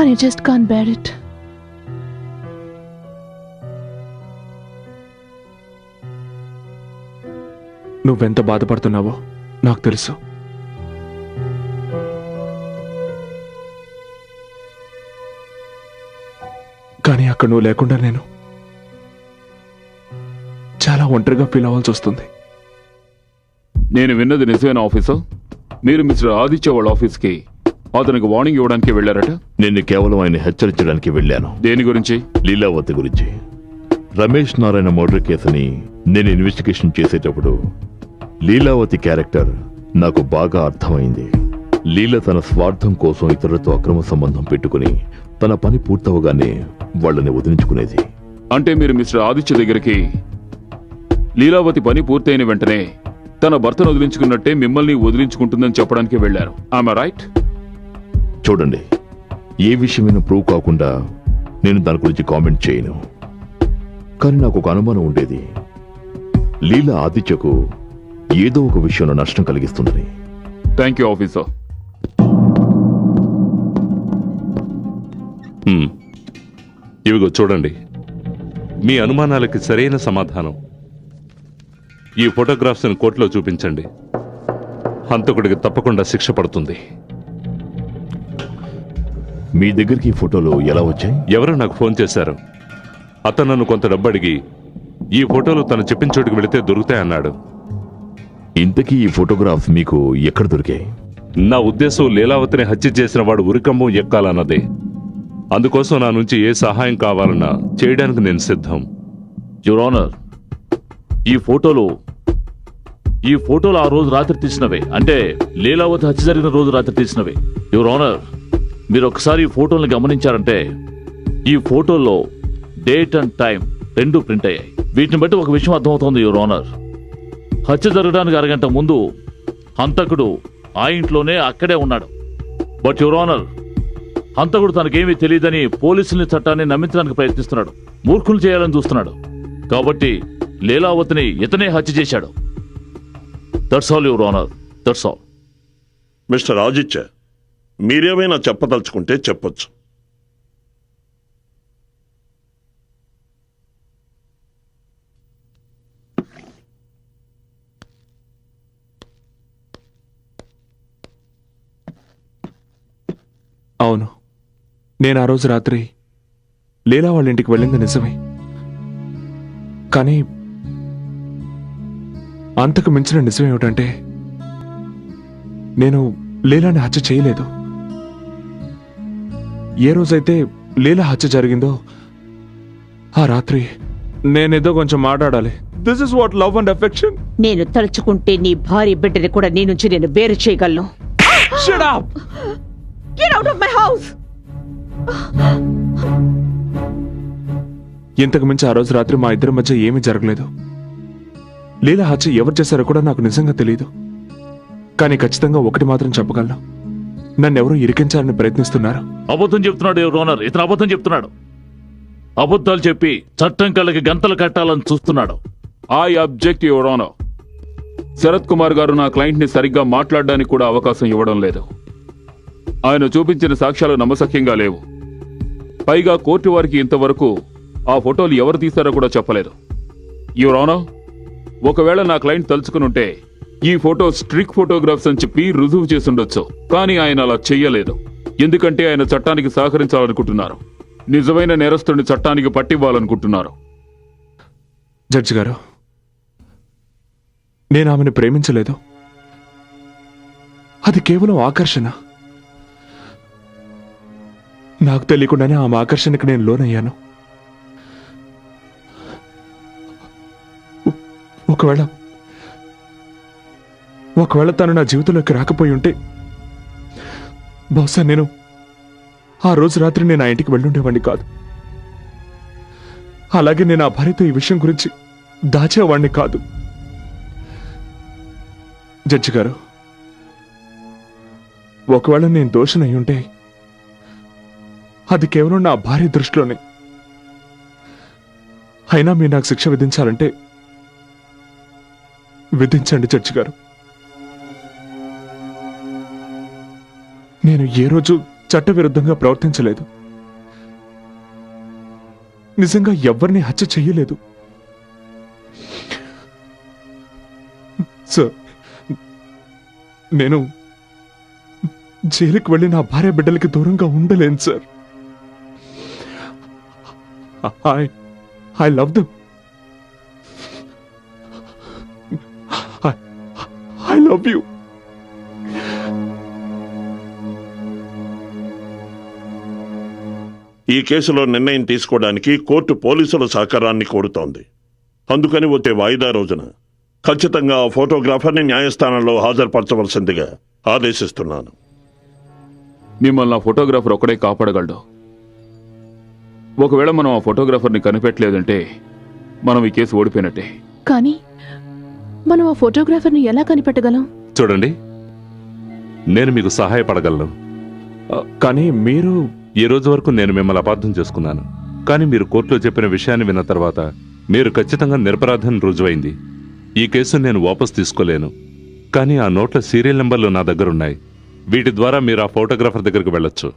I just can't bear it. నువ్వెంత బాధపడుతున్నావో నాకు తెలుసు. కానీ అక్కడ నువ్వు లేకుండా నేను చాలా ఒంటరిగా ఫీల్ అవ్వాల్సి వస్తుంది. నేను విన్నది నిజమైన ఆఫీసర్? మీరు మిస్టర్ ఆదిత్య వాళ్ళ ఆఫీస్కి అతనికి వార్నింగ్ ఇవ్వడానికి వెళ్ళారట? నేను కేవలం ఆయన హెచ్చరించడానికి వెళ్ళాను. దేని గురించి? లీలావతి గురించి. రమేష్ నారాయణ మర్డర్ కేసుని నేను ఇన్వెస్టిగేషన్ చేసేటప్పుడు లీలావతి క్యారెక్టర్ నాకు బాగా అర్థమైంది. లీల తన స్వార్థం కోసం ఇతరులతో అక్రమ సంబంధం పెట్టుకుని తన పని పూర్తవగానే వాళ్ళని వదిలించుకునేది. అంటే మీరు మిస్టర్ ఆదిత్య దగ్గరికి లీలావతి పని పూర్తయిన వెంటనే తన భర్తను వదిలించుకున్నట్టే మిమ్మల్ని వదిలించుకుంటుందని చెప్పడానికి వెళ్ళారు. ఆమె రైట్? చూడండి, ఏ విషయమైనా ప్రూవ్ కాకుండా నేను దాని గురించి కామెంట్ చేయను. కానీ నాకు ఒక అనుమానం ఉండేది, లీల ఆదిత్యకు ఏదో ఒక విషయంలో నష్టం కలిగిస్తుందని. Thank you officer. ఇవిగో చూడండి, మీ అనుమానాలకి సరైన సమాధానం. ఈ ఫోటోగ్రాఫ్స్ని కోర్టులో చూపించండి. హంతకుడికి తప్పకుండా శిక్ష పడుతుంది. మీ దగ్గరికి ఈ ఫోటోలు ఎలా వచ్చాయి? ఎవరో నాకు ఫోన్ చేశారు. అతను నన్ను కొంత డబ్బు అడిగి ఈ ఫోటోలు తను చెప్పిన చోటుకి వెళితే దొరుకుతాయన్నాడు. ఇంతకీ ఈ ఫోటోగ్రాఫ్స్ మీకు ఎక్కడ దొరికాయి? నా ఉద్దేశం లీలావతిని హత్య చేసిన వాడు ఉరికంబం ఎక్కాలన్నదే. అందుకోసం నా నుంచి ఏ సహాయం కావాలన్నా చేయడానికి నేను సిద్ధం. యువర్ ఆనర్, ఈ ఫోటోలు ఆ రోజు రాత్రి తీసినవే. అంటే లీలావతి హత్య జరిగిన రోజు రాత్రి తీసినవే. యువర్ ఆనర్, మీరు ఒకసారి ఈ ఫోటోలను గమనించారంటే ఈ ఫోటోల్లో డేట్ అండ్ టైం రెండు ప్రింట్ అయ్యాయి. వీటిని బట్టి ఒక విషయం అర్థమవుతోంది యువర్ ఆనర్. హత్య జరగడానికి అరగంట ముందు హంతకుడు ఆ ఇంట్లోనే అక్కడే ఉన్నాడు. బట్ యువర్ ఆనర్, హంతకుడు తనకేమీ తెలియదని పోలీసుల్ని చట్టాన్ని నమ్మించడానికి ప్రయత్నిస్తున్నాడు, మూర్ఖులు చేయాలని చూస్తున్నాడు. కాబట్టి లీలావతిని ఇతనే హత్య చేశాడు. That's all your honour, that's all. Mister Aditya, మీరేమైనా చెప్పదలుచుకుంటే చెప్పొచ్చు. అవును, నేను ఆ రోజు రాత్రి లీలా వాళ్ళ ఇంటికి వెళ్ళింది నిజమే. కానీ అంతకు మించిన నిజం ఏమిటంటే నేను లీలాని హత్య చేయలేదు. ఏ రోజైతే లీలా హత్య జరిగిందో ఆ రాత్రి నేనేదో కొంచెం మాట్లాడాలి. This is what love and affection. నేను తలుచుకుంటే నీ భార్య బిడ్డని కూడా నీ నుంచి నేను వేరు చేయగలను. Shut up! Get out of my house! ఇంతకు మించి ఆ రోజు రాత్రి మా ఇద్దరి మధ్య ఏమీ జరగలేదు. లీలా హత్య ఎవరు చేశారో కూడా నాకు నిజంగా తెలియదు. కానీ ఖచ్చితంగా ఒకటి మాత్రం చెప్పగలను, నన్నెవరో ఇరికించాలని ప్రయత్నిస్తున్నారు. అబద్ధం చెప్తున్నాడు యువర్ ఆనర్. ఇతను అబద్ధం చెప్తున్నాడు. అబద్ధాలు చెప్పి చట్టం కళ్ళకి గంతలు కట్టాలని చూస్తున్నాడు. I object your honour. Sharath Kumar గారు నా క్లయింట్ ని సరిగ్గా మాట్లాడడానికి కూడా అవకాశం ఇవ్వడం లేదు. ఆయన చూపించిన సాక్ష్యాలు నమ్మశక్యంగా లేవు. పైగా కోర్టు వారికి ఇంతవరకు ఆ ఫోటోలు ఎవరు తీశారో కూడా చెప్పలేదు. యువర్ ఆనర్, ఒకవేళ నా క్లయింట్ తలుచుకునుంటే ఈ ఫోటో స్ట్రిక్ ఫోటోగ్రాఫ్స్ అని చెప్పి రుజువు చేసుండొచ్చు. కానీ ఆయన అలా చెయ్యలేదు. ఎందుకంటే ఆయన చట్టానికి సహకరించాలనుకుంటున్నారు. నిజమైన నేరస్తుడిని చట్టానికి పట్టివ్వాలనుకుంటున్నారు. జడ్జి గారు, నేను ఆమెను ప్రేమించలేదు. అది కేవలం ఆకర్షణ. నాకు తెలియకుండానే ఆమె ఆకర్షణకి నేను లోనయ్యాను. ఒకవేళ తను నా జీవితంలోకి రాకపోయి ఉంటే బహుశా నేను ఆ రోజు రాత్రి నేను ఆ ఇంటికి వెళ్ళుండేవాడిని కాదు. అలాగే నేను ఆ భార్యతో ఈ విషయం గురించి దాచేవాడిని కాదు. జడ్జి గారు, ఒకవేళ నేను దోషనై ఉంటే అది కేవలం నా భార్య దృష్టిలోనే. అయినా మీరు నాకు శిక్ష విధించాలంటే విధించండి జడ్జి గారు. నేను ఏ రోజు చట్టవిరుద్ధంగా ప్రవర్తించలేదు. నిజంగా ఎవరిని హత్య చెయ్యలేదు. సార్, నేను జైలుకి వెళ్ళి నా భార్య బిడ్డలకి దూరంగా ఉండలేను sir. I love them. I love you. ఈ కేసులో నిర్ణయం తీసుకోవడానికి కోర్టు పోలీసుల సహకారాన్ని కోరుతోంది. అందుకని వచ్చే వాయిదా రోజున ఖచ్చితంగా ఆ ఫోటోగ్రాఫర్ని న్యాయస్థానంలో హాజరుపరచవలసిందిగా ఆదేశిస్తున్నాను. మిమ్మల్ని ఆ ఫోటోగ్రాఫర్ ఒక్కడే కాపాడగలడు. ఒకవేళ మనం ఆ ఫోటోగ్రాఫర్ని కనిపెట్టలేదంటే మనం ఈ కేసు ఓడిపోయినట్టే. కానీ మనం ఆ ఫోటోగ్రాఫర్ని ఎలా కనిపెట్టగలం? చూడండి, నేను మీకు సహాయపడగలను. కానీ మీరు ఈ రోజు వరకు నేను మిమ్మల్ని అపార్థం చేసుకున్నాను. కానీ మీరు కోర్టులో చెప్పిన విషయాన్ని విన్న తర్వాత మీరు ఖచ్చితంగా నిరపరాధం రుజువైంది. ఈ కేసు నేను వాపస్ తీసుకోలేను. కానీ ఆ నోట్ల సీరియల్ నెంబర్లు నా దగ్గరున్నాయి. వీటి ద్వారా మీరు ఆ ఫోటోగ్రాఫర్ దగ్గరికి వెళ్ళొచ్చు.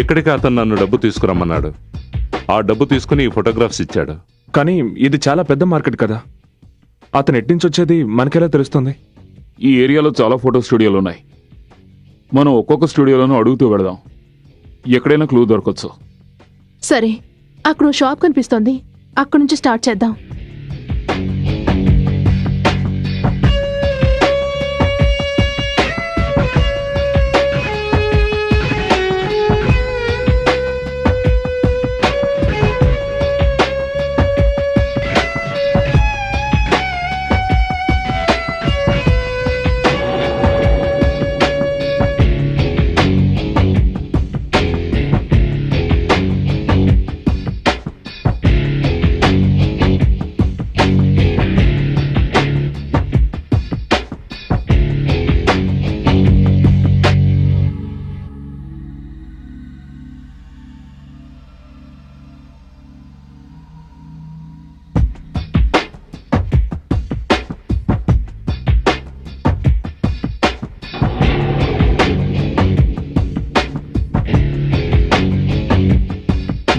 ఇక్కడికి అతను నన్ను డబ్బు తీసుకురమ్మన్నాడు. ఆ డబ్బు తీసుకుని ఈ ఫోటోగ్రాఫ్స్ ఇచ్చాడు. కానీ ఇది చాలా పెద్ద మార్కెట్ కదా, అతను ఎట్నుంచి వచ్చేది మనకెలా తెలుస్తుంది? ఈ ఏరియాలో చాలా ఫోటో స్టూడియోలు ఉన్నాయి. మనం ఒక్కొక్క స్టూడియోలోనూ అడుగుతూ వెళదాం. ఎక్కడైనా క్లూ దొరకచ్చు. సరే, అక్కడ షాప్ కనిపిస్తోంది, అక్కడ నుంచి స్టార్ట్ చేద్దాం.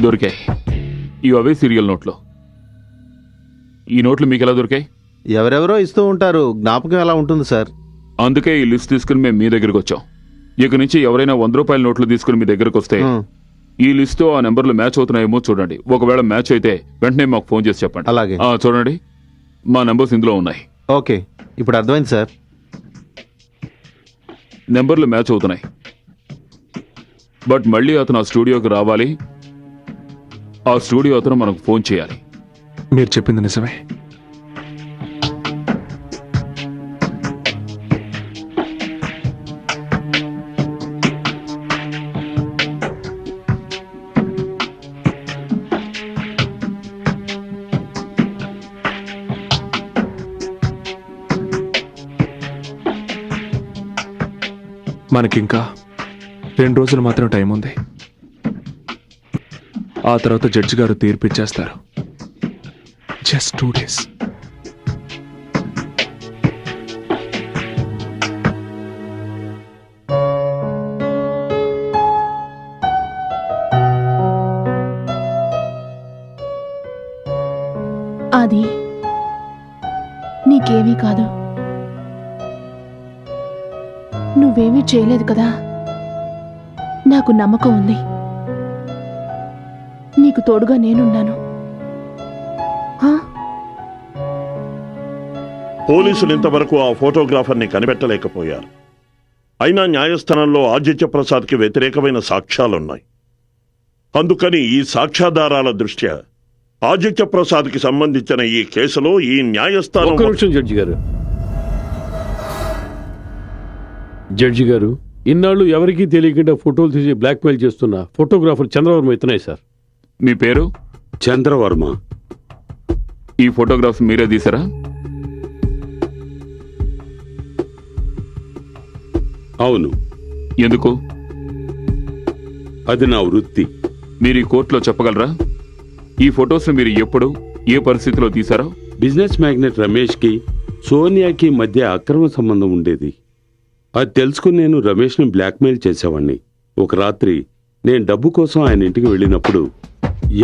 దొరికాయి. ఇవి అవే సీరియల్ నోట్లో. ఈ నోట్లు మీకు ఎలా దొరికాయి? ఎవరెవరో ఇస్తూ ఉంటారు, జ్ఞాపకం ఎలా ఉంటుంది సార్? అందుకే ఈ లిస్ట్ తీసుకుని మేము మీ దగ్గరికి వచ్చాం. ఇక నుంచి ఎవరైనా 100 రూపాయల నోట్లు తీసుకుని మీ దగ్గరకు వస్తే ఈ లిస్టు ఆ నెంబర్లు మ్యాచ్ అవుతున్నాయేమో చూడండి. ఒకవేళ మ్యాచ్ అయితే వెంటనే మాకు ఫోన్ చేసి చెప్పండి. అలాగే. చూడండి, మా నెంబర్స్ ఇందులో ఉన్నాయి. ఓకే, ఇప్పుడు అర్థమైంది సార్. నెంబర్లు మ్యాచ్ అవుతున్నాయి. బట్ మళ్ళీ అతను ఆ స్టూడియోకి రావాలి. ఆ స్టూడియో అతను మనకు ఫోన్ చేయాలి. మీరు చెప్పింది నిజమే. మనకింకా 2 రోజులు మాత్రం టైం ఉంది. ఆ తర్వాత జడ్జి గారు తీర్పు ఇచ్చేస్తారు. Just 2 days. అది నీకేమీ కాదు. నువ్వేమీ చేయలేదు కదా. నాకు నమ్మకం ఉంది. నీకు తోడుగా నేనున్నాను. పోలీసులు ఇంతవరకు ఆ ఫోటోగ్రాఫర్ని కనిపెట్టలేకపోయారు. అయినా న్యాయస్థానంలో ఆదిత్య ప్రసాద్కి వ్యతిరేకమైన సాక్ష్యాలున్నాయి. అందుకని ఈ సాక్ష్యాధారాల దృష్ట్యా ఆదిత్య ప్రసాద్కి సంబంధించిన ఈ కేసులో ఈ న్యాయస్థానం... ఒక్క నిమిషం జడ్జి గారు. జడ్జి గారు, ఇన్నాళ్ళు ఎవరికీ తెలియకుండా ఫోటోలు తీసి బ్లాక్మెయిల్ చేస్తున్న ఫోటోగ్రాఫర్ చంద్రవర్మ ఇతనే సార్. మీ పేరు? చంద్రవర్మ. ఈ ఫోటోగ్రాఫ్స్ మీరే తీసారా? అవును. ఎందుకు? అది నా వృత్తి. మీరు ఈ కోర్టులో చెప్పగలరా ఈ ఫొటోస్ మీరు ఎప్పుడు ఏ పరిస్థితిలో తీశారో? బిజినెస్ మ్యాగ్నెట్ రమేష్కి సోనియాకి మధ్య అక్రమ సంబంధం ఉండేది. అది తెలుసుకుని నేను రమేష్ని బ్లాక్మెయిల్ చేసేవాణ్ణి. ఒక రాత్రి నేను డబ్బు కోసం ఆయన ఇంటికి వెళ్ళినప్పుడు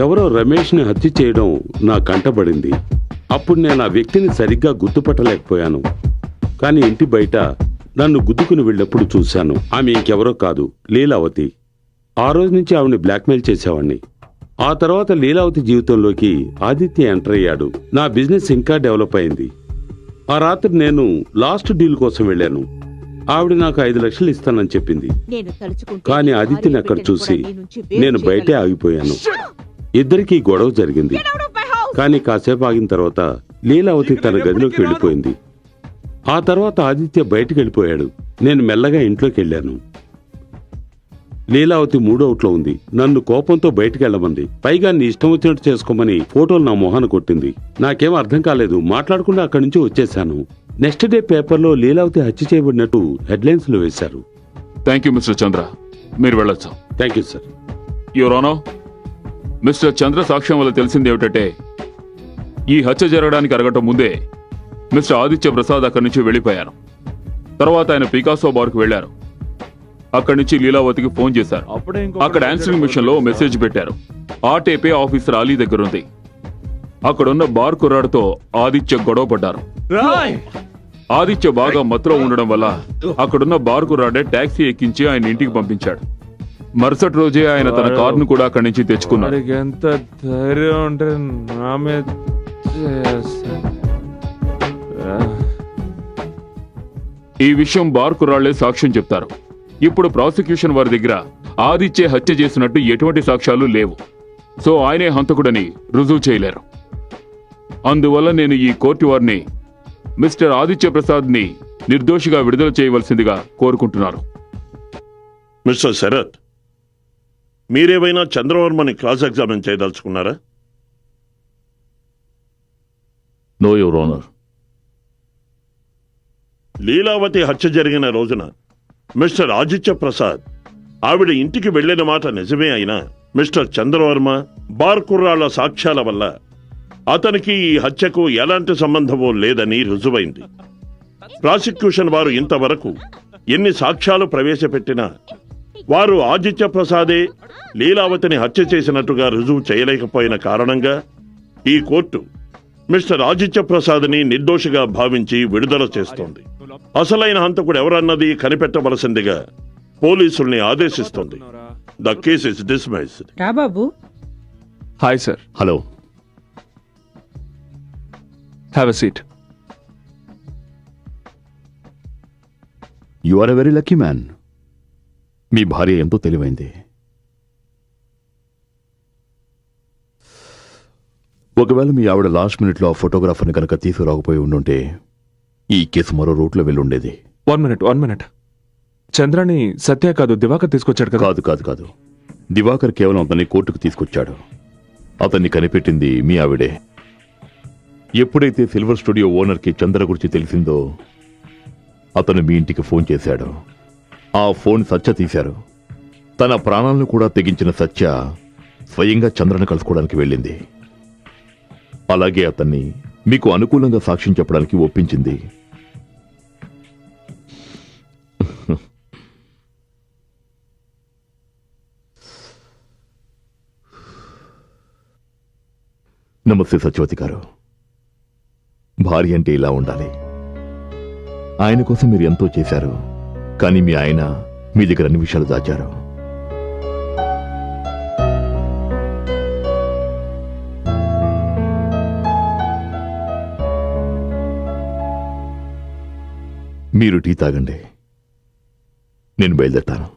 ఎవరో రమేష్ని హత్య చేయడం నా కంటబడింది. అప్పుడు నేను ఆ వ్యక్తిని సరిగ్గా గుర్తుపట్టలేకపోయాను. కానీ ఇంటి బయట నన్ను గుద్దుకుని వెళ్ళినప్పుడు చూశాను. ఆమె ఇంకెవరో కాదు, లీలావతి. ఆ రోజు నుంచి ఆవిడని బ్లాక్మెయిల్ చేసేవాణ్ణి. ఆ తర్వాత లీలావతి జీవితంలోకి ఆదిత్య ఎంటర్ అయ్యాడు. నా బిజినెస్ ఇంకా డెవలప్ అయింది. ఆ రాత్రి నేను లాస్ట్ డీల్ కోసం వెళ్ళాను. ఆవిడ నాకు 5 లక్షలు ఇస్తానని చెప్పింది. కానీ ఆదిత్యని అక్కడ చూసి నేను బయటే ఆగిపోయాను. ఇద్దరికీ గొడవ జరిగింది. కానీ కాసేపు ఆగిన తర్వాత లీలావతి తన గదిలోకి వెళ్ళిపోయింది. ఆ తర్వాత ఆదిత్య బయటికి వెళ్ళిపోయాడు. నేను మెల్లగా ఇంట్లోకి వెళ్ళాను. లీలావతి మూడవుట్లో ఉంది. నన్ను కోపంతో బయటికి వెళ్ళమంది. పైగా నీ ఇష్టం వచ్చినట్టు చేసుకోమని ఫోటోలు నా మొహాన కొట్టింది. నాకేం అర్థం కాలేదు. మాట్లాడకుండా అక్కడి నుంచి వచ్చేశాను. నెక్స్ట్ డే పేపర్లో లీలావతి హత్య చేయబడినట్టు హెడ్లైన్స్ లో వేశారు. థ్యాంక్ యూ మిస్టర్ చంద్ర, మీరు వెళ్ళొచ్చు. Thank you sir. Your honour, mister Chandra సాక్ష్యం వల్ల తెలిసింది ఏమిటంటే ఈ హత్య జరగడానికి అరగటం ముందే మిస్టర్ ఆదిత్య ప్రసాద్ అక్కడి నుంచి వెళ్ళిపోయారు. తర్వాత ఆయన పికాసో బార్కు వెళ్లారు. అక్కడి నుంచి లీలావతికి ఫోన్ చేశారు. అక్కడ ఆన్సరింగ్ మిషన్ లో మెసేజ్ పెట్టారు. ఆ టేపే ఆఫీసర్ అలీ దగ్గరుంది. అక్కడున్న బార్ కుర్రాడితో ఆదిత్య గొడవ పడ్డారు. ఆదిత్య బాగా మత్తులో ఉండడం వల్ల అక్కడున్న బార్ కుర్రాడే టాక్సీ ఎక్కించి ఆయన ఇంటికి పంపించాడు. మరుసటి రోజే ఆయన తన కారును కూడా అక్కడి నుంచి తెచ్చుకున్నాడు. ఎంత ధైర్యం ఉంటే నా మీద ఈ విషయం బార్ కుర్రాళ్లే సాక్ష్యం చెప్తారు. ఇప్పుడు ప్రాసిక్యూషన్ వారి దగ్గర ఆదిత్య హత్య చేసినట్టు ఎటువంటి సాక్ష్యాలు లేవు. సో ఆయనే హంతకుడని రుజువు చేయలేరు. అందువల్ల నేను ఈ కోర్టు వారిని మిస్టర్ ఆదిత్య ప్రసాద్ ని నిర్దోషిగా విడుదల చేయవలసిందిగా కోరుకుంటున్నారు. మిస్టర్ శరత్, మీరేమైనా చంద్రవర్మని క్రాస్ ఎగ్జామిన్ చేయదలుచుకున్నారా? No your honour. లీలావతి హత్య జరిగిన రోజున మిస్టర్ ఆదిత్య ప్రసాద్ ఆవిడ ఇంటికి వెళ్లిన మాట నిజమే అయినా మిస్టర్ చంద్రవర్మ బార్ కుర్రాళ్ల సాక్ష్యాల వల్ల అతనికి ఈ హత్యకు ఎలాంటి సంబంధమూ లేదని రుజువైంది. ప్రాసిక్యూషన్ వారు ఇంతవరకు ఎన్ని సాక్ష్యాలు ప్రవేశపెట్టినా వారు ఆదిత్య ప్రసాదే లీలావతిని హత్య చేసినట్టుగా రుజువు చేయలేకపోయిన కారణంగా ఈ కోర్టు మిస్టర్ ఆదిత్య ప్రసాద్ని నిర్దోషిగా భావించి విడుదల చేస్తోంది. అసలైన హంతకుడు ఎవరన్నది కనిపెట్టవలసిందిగా పోలీసుల్ని ఆదేశిస్తోంది. The case is dismissed. రాబాబు. Hi sir. Hello. Have a seat. You are a very lucky man. మీ భార్య ఎంతో తెలివైంది. ఒకవేళ మీ ఆవిడ లాస్ట్ మినిట్లో ఆ ఫోటోగ్రాఫర్ని కనుక తీసుకురాకపోయి ఉండుంటే ఈ కేసు మరో రూట్లో వెళ్ళుండేది. 1 మినిట్. చంద్రాని సత్య కాదు దివాకర్ తీసుకొచ్చాడు కదా? కాదు. దివాకర్ కేవలం అతన్ని కోర్టుకు తీసుకొచ్చాడు. అతన్ని కనిపెట్టింది మీ ఆవిడే. ఎప్పుడైతే సిల్వర్ స్టూడియో ఓనర్కి చంద్ర గురించి తెలిసిందో అతను మీ ఇంటికి ఫోన్ చేశాడు. ఆ ఫోన్ సత్య తీశారు. తన ప్రాణాలను కూడా తెగించిన సత్య స్వయంగా చంద్రను కలుసుకోవడానికి వెళ్ళింది. అలాగే అతన్ని మీకు అనుకూలంగా సాక్ష్యం చెప్పడానికి ఒప్పించింది. నమస్తే సత్యవతి గారు. భార్య అంటే ఇలా ఉండాలి. ఆయన కోసం మీరు ఎంతో చేశారు, కానీ మీ ఆయన మీ దగ్గర అన్ని విషయాలు దాచారు. మీరు టీ తాగండి, నేను బయలుదేరుతాను.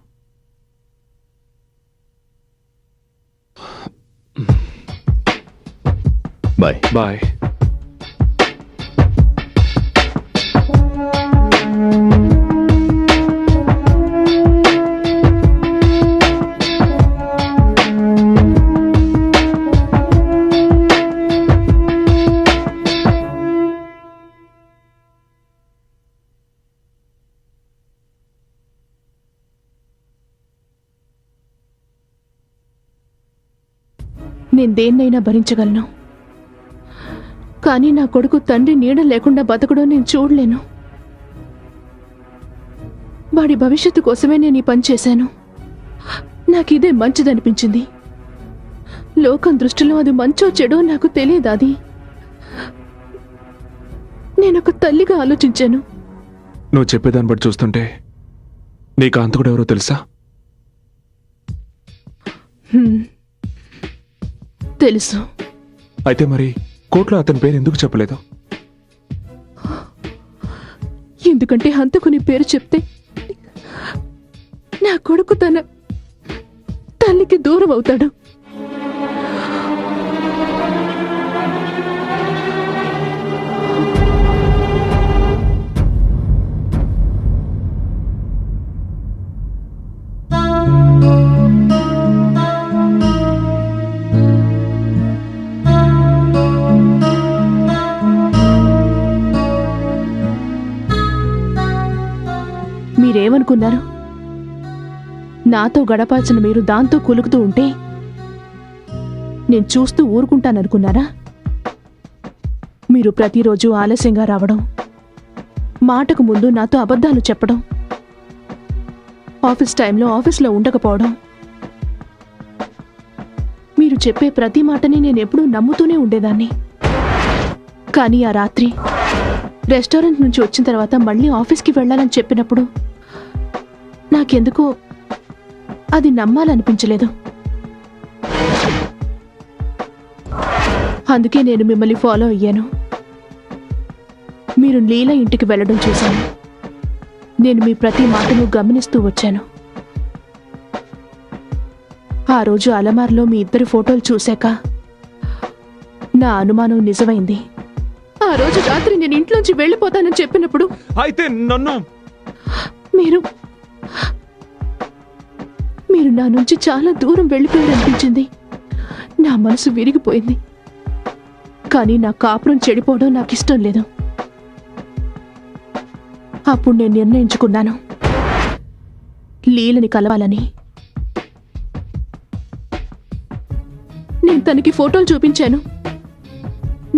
బాయ్. బాయ్. నేను దేన్నైనా భరించగలను, కానీ నా కొడుకు తండ్రి నీడ లేకుండా బతకడం నేను చూడలేను. వాడి భవిష్యత్తు కోసమే నేను ఈ పని చేశాను. నాకిదే మంచిదనిపించింది. లోకం దృష్టిలో అది మంచో చెడో నాకు తెలియదు. అది నేనొక తల్లిగా ఆలోచించాను. నువ్వు చెప్పేదాన్ని బట్టి చూస్తుంటే నీకు హంతకుడు ఎవరో తెలుసా? తెలుసు. అయితే మరి కోర్టులో అతని పేరు ఎందుకు చెప్పలేదు? ఎందుకంటే హంతకుని పేరు చెప్తే నా కొడుకు తన తల్లికి దూరం అవుతాడు. మీరేమనుకున్నారు? నాతో గడపాల్సిన మీరు దాంతో కులుకుతూ ఉంటే నేను చూస్తూ ఊరుకుంటాననుకున్నారా? మీరు ప్రతిరోజు ఆలస్యంగా రావడం, మాటకు ముందు నాతో అబద్ధాలు చెప్పడం, ఆఫీస్ టైంలో ఆఫీస్లో ఉండకపోవడం, మీరు చెప్పే ప్రతి మాటని నేనెప్పుడూ నమ్ముతూనే ఉండేదాన్ని. కానీ ఆ రాత్రి రెస్టారెంట్ నుంచి వచ్చిన తర్వాత మళ్ళీ ఆఫీస్కి వెళ్ళాలని చెప్పినప్పుడు నాకెందుకో అది నమ్మాలనిపించలేదు. అందుకే నేను మిమ్మల్ని ఫాలో అయ్యాను. మీరు లీలా ఇంటికి వెళ్ళడం చూశాను. నేను మీ ప్రతి మాటను గమనిస్తూ వచ్చాను. ఆ రోజు అలమార్లో మీ ఇద్దరి ఫోటోలు చూశాక నా అనుమానం నిజమైంది. ఆ రోజు రాత్రి నేను ఇంట్లోంచి వెళ్ళిపోతానని చెప్పినప్పుడు అయితే నన్ను మీరు నా నుంచి చాలా దూరం వెళ్ళిపోయారనిపించింది. నా మనసు విరిగిపోయింది. కానీ నా కాపురం చెడిపోవడం నాకు ఇష్టం లేదు. అప్పుడు నేను నిర్ణయించుకున్నాను, లీలని కలవాలని. నేను తనకి ఫోటోలు చూపించాను,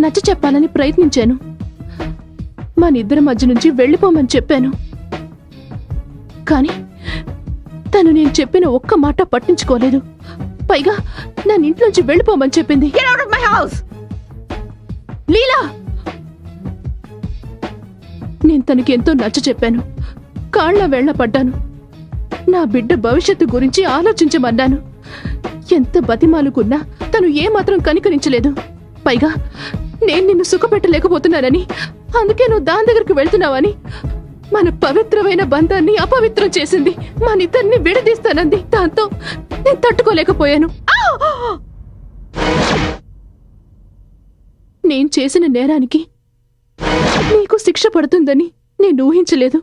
నచ్చ చెప్పాలని ప్రయత్నించాను, మనిద్దరి మధ్య నుంచి వెళ్ళిపోమని చెప్పాను. కానీ తను నేను చెప్పిన ఒక్క మాట పట్టించుకోలేదు. పైగా నన్ను ఇంట్లోంచి వెళ్ళిపోమని చెప్పింది. లీలా! నేను తనకి ఎంతో నచ్చ చెప్పాను, కాళ్ళ వేళ్ల పడ్డాను, నా బిడ్డ భవిష్యత్తు గురించి ఆలోచించమన్నాను. ఎంత బతిమాలుకున్నా తను ఏమాత్రం కనికరించలేదు. పైగా నేను నిన్ను సుఖపెట్టలేకపోతున్నానని, అందుకే నువ్వు దాని దగ్గరికి వెళ్తున్నావని, మన పవిత్రమైన బంధాన్ని అపవిత్రం చేసింది, మనిద్దరిని విడదీస్తానంది. దాంతో నేను తట్టుకోలేకపోయాను. నేను చేసిన నేరానికి నీకు శిక్ష పడుతుందని నేను ఊహించలేదు.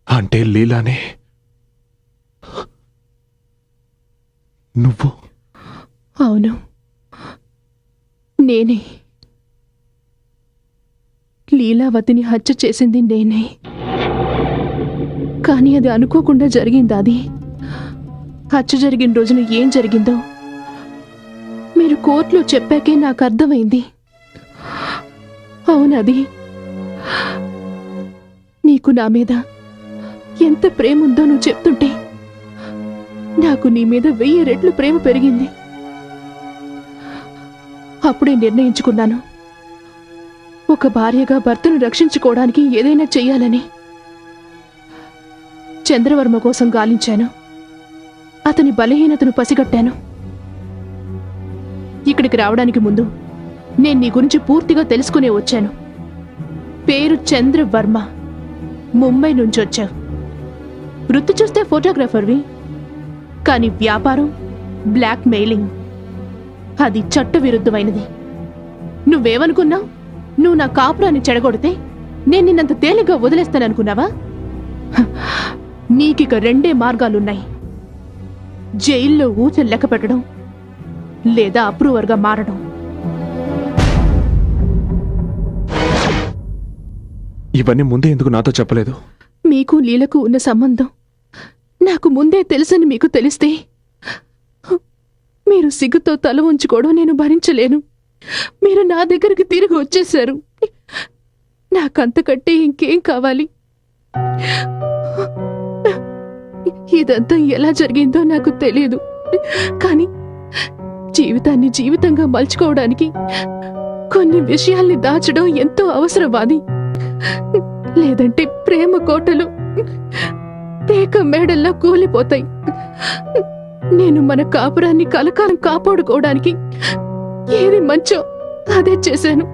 అంటే లీలానే నువ్వు? అవును, నేనే. లీలావతిని హత్య చేసింది నేనే. కానీ అది అనుకోకుండా జరిగింది. అది హత్య జరిగిన రోజున ఏం జరిగిందో మీరు కోర్టులో చెప్పాకే నాకు అర్థమైంది. అవునది నీకు నా మీద ఎంత ప్రేమ ఉందో నువ్వు చెప్తుంటే నాకు నీ మీద 1000 రెట్లు ప్రేమ పెరిగింది. అప్పుడే నిర్ణయించుకున్నాను, ఒక భార్యగా భర్తను రక్షించుకోవడానికి ఏదైనా చెయ్యాలని. చంద్రవర్మ కోసం గాలించాను, అతని బలహీనతను పసిగట్టాను. ఇక్కడికి రావడానికి ముందు నేను నీ గురించి పూర్తిగా తెలుసుకునే వచ్చాను. పేరు చంద్రవర్మ, ముంబై నుంచి వచ్చావు. వృత్తి చూస్తే ఫోటోగ్రాఫర్వి, కానీ వ్యాపారం బ్లాక్ మెయిలింగ్, అది చట్టవిరుద్ధమైనది. నువ్వేమనుకున్నావు? నువ్వు నా కాపురాన్ని చెడగొడితే నేను నిన్నంత తేలిగ్గా వదిలేస్తాననుకున్నావా? నీకిక 2 మార్గాలున్నాయి. జైల్లో ఊచలు లెక్క పెట్టడం, లేదా అప్రూవర్గా మారడం. ఇవన్నీ ముందే ఎందుకు నాతో చెప్పలేదు? మీకు లీలకు ఉన్న సంబంధం నాకు ముందే తెలుసని మీకు తెలిస్తే మీరు సిగ్గుతో తల ఉంచుకోవడం నేను భరించలేను. మీరు నా దగ్గరికి తిరిగి వచ్చేశారు. నాకంతకంటే ఇంకేం కావాలి? ఇదంతా ఎలా జరిగిందో నాకు తెలియదు, కానీ జీవితాన్ని జీవితంగా మలుచుకోవడానికి కొన్ని విషయాల్ని దాచడం ఎంతో అవసరవాది. లేదంటే ప్రేమ కోటలు పేక మేడల్లా కూలిపోతాయి. నేను మన కాపురాన్ని కలకాలం కాపాడుకోవడానికి ఏది మంచో అదే చేశాను.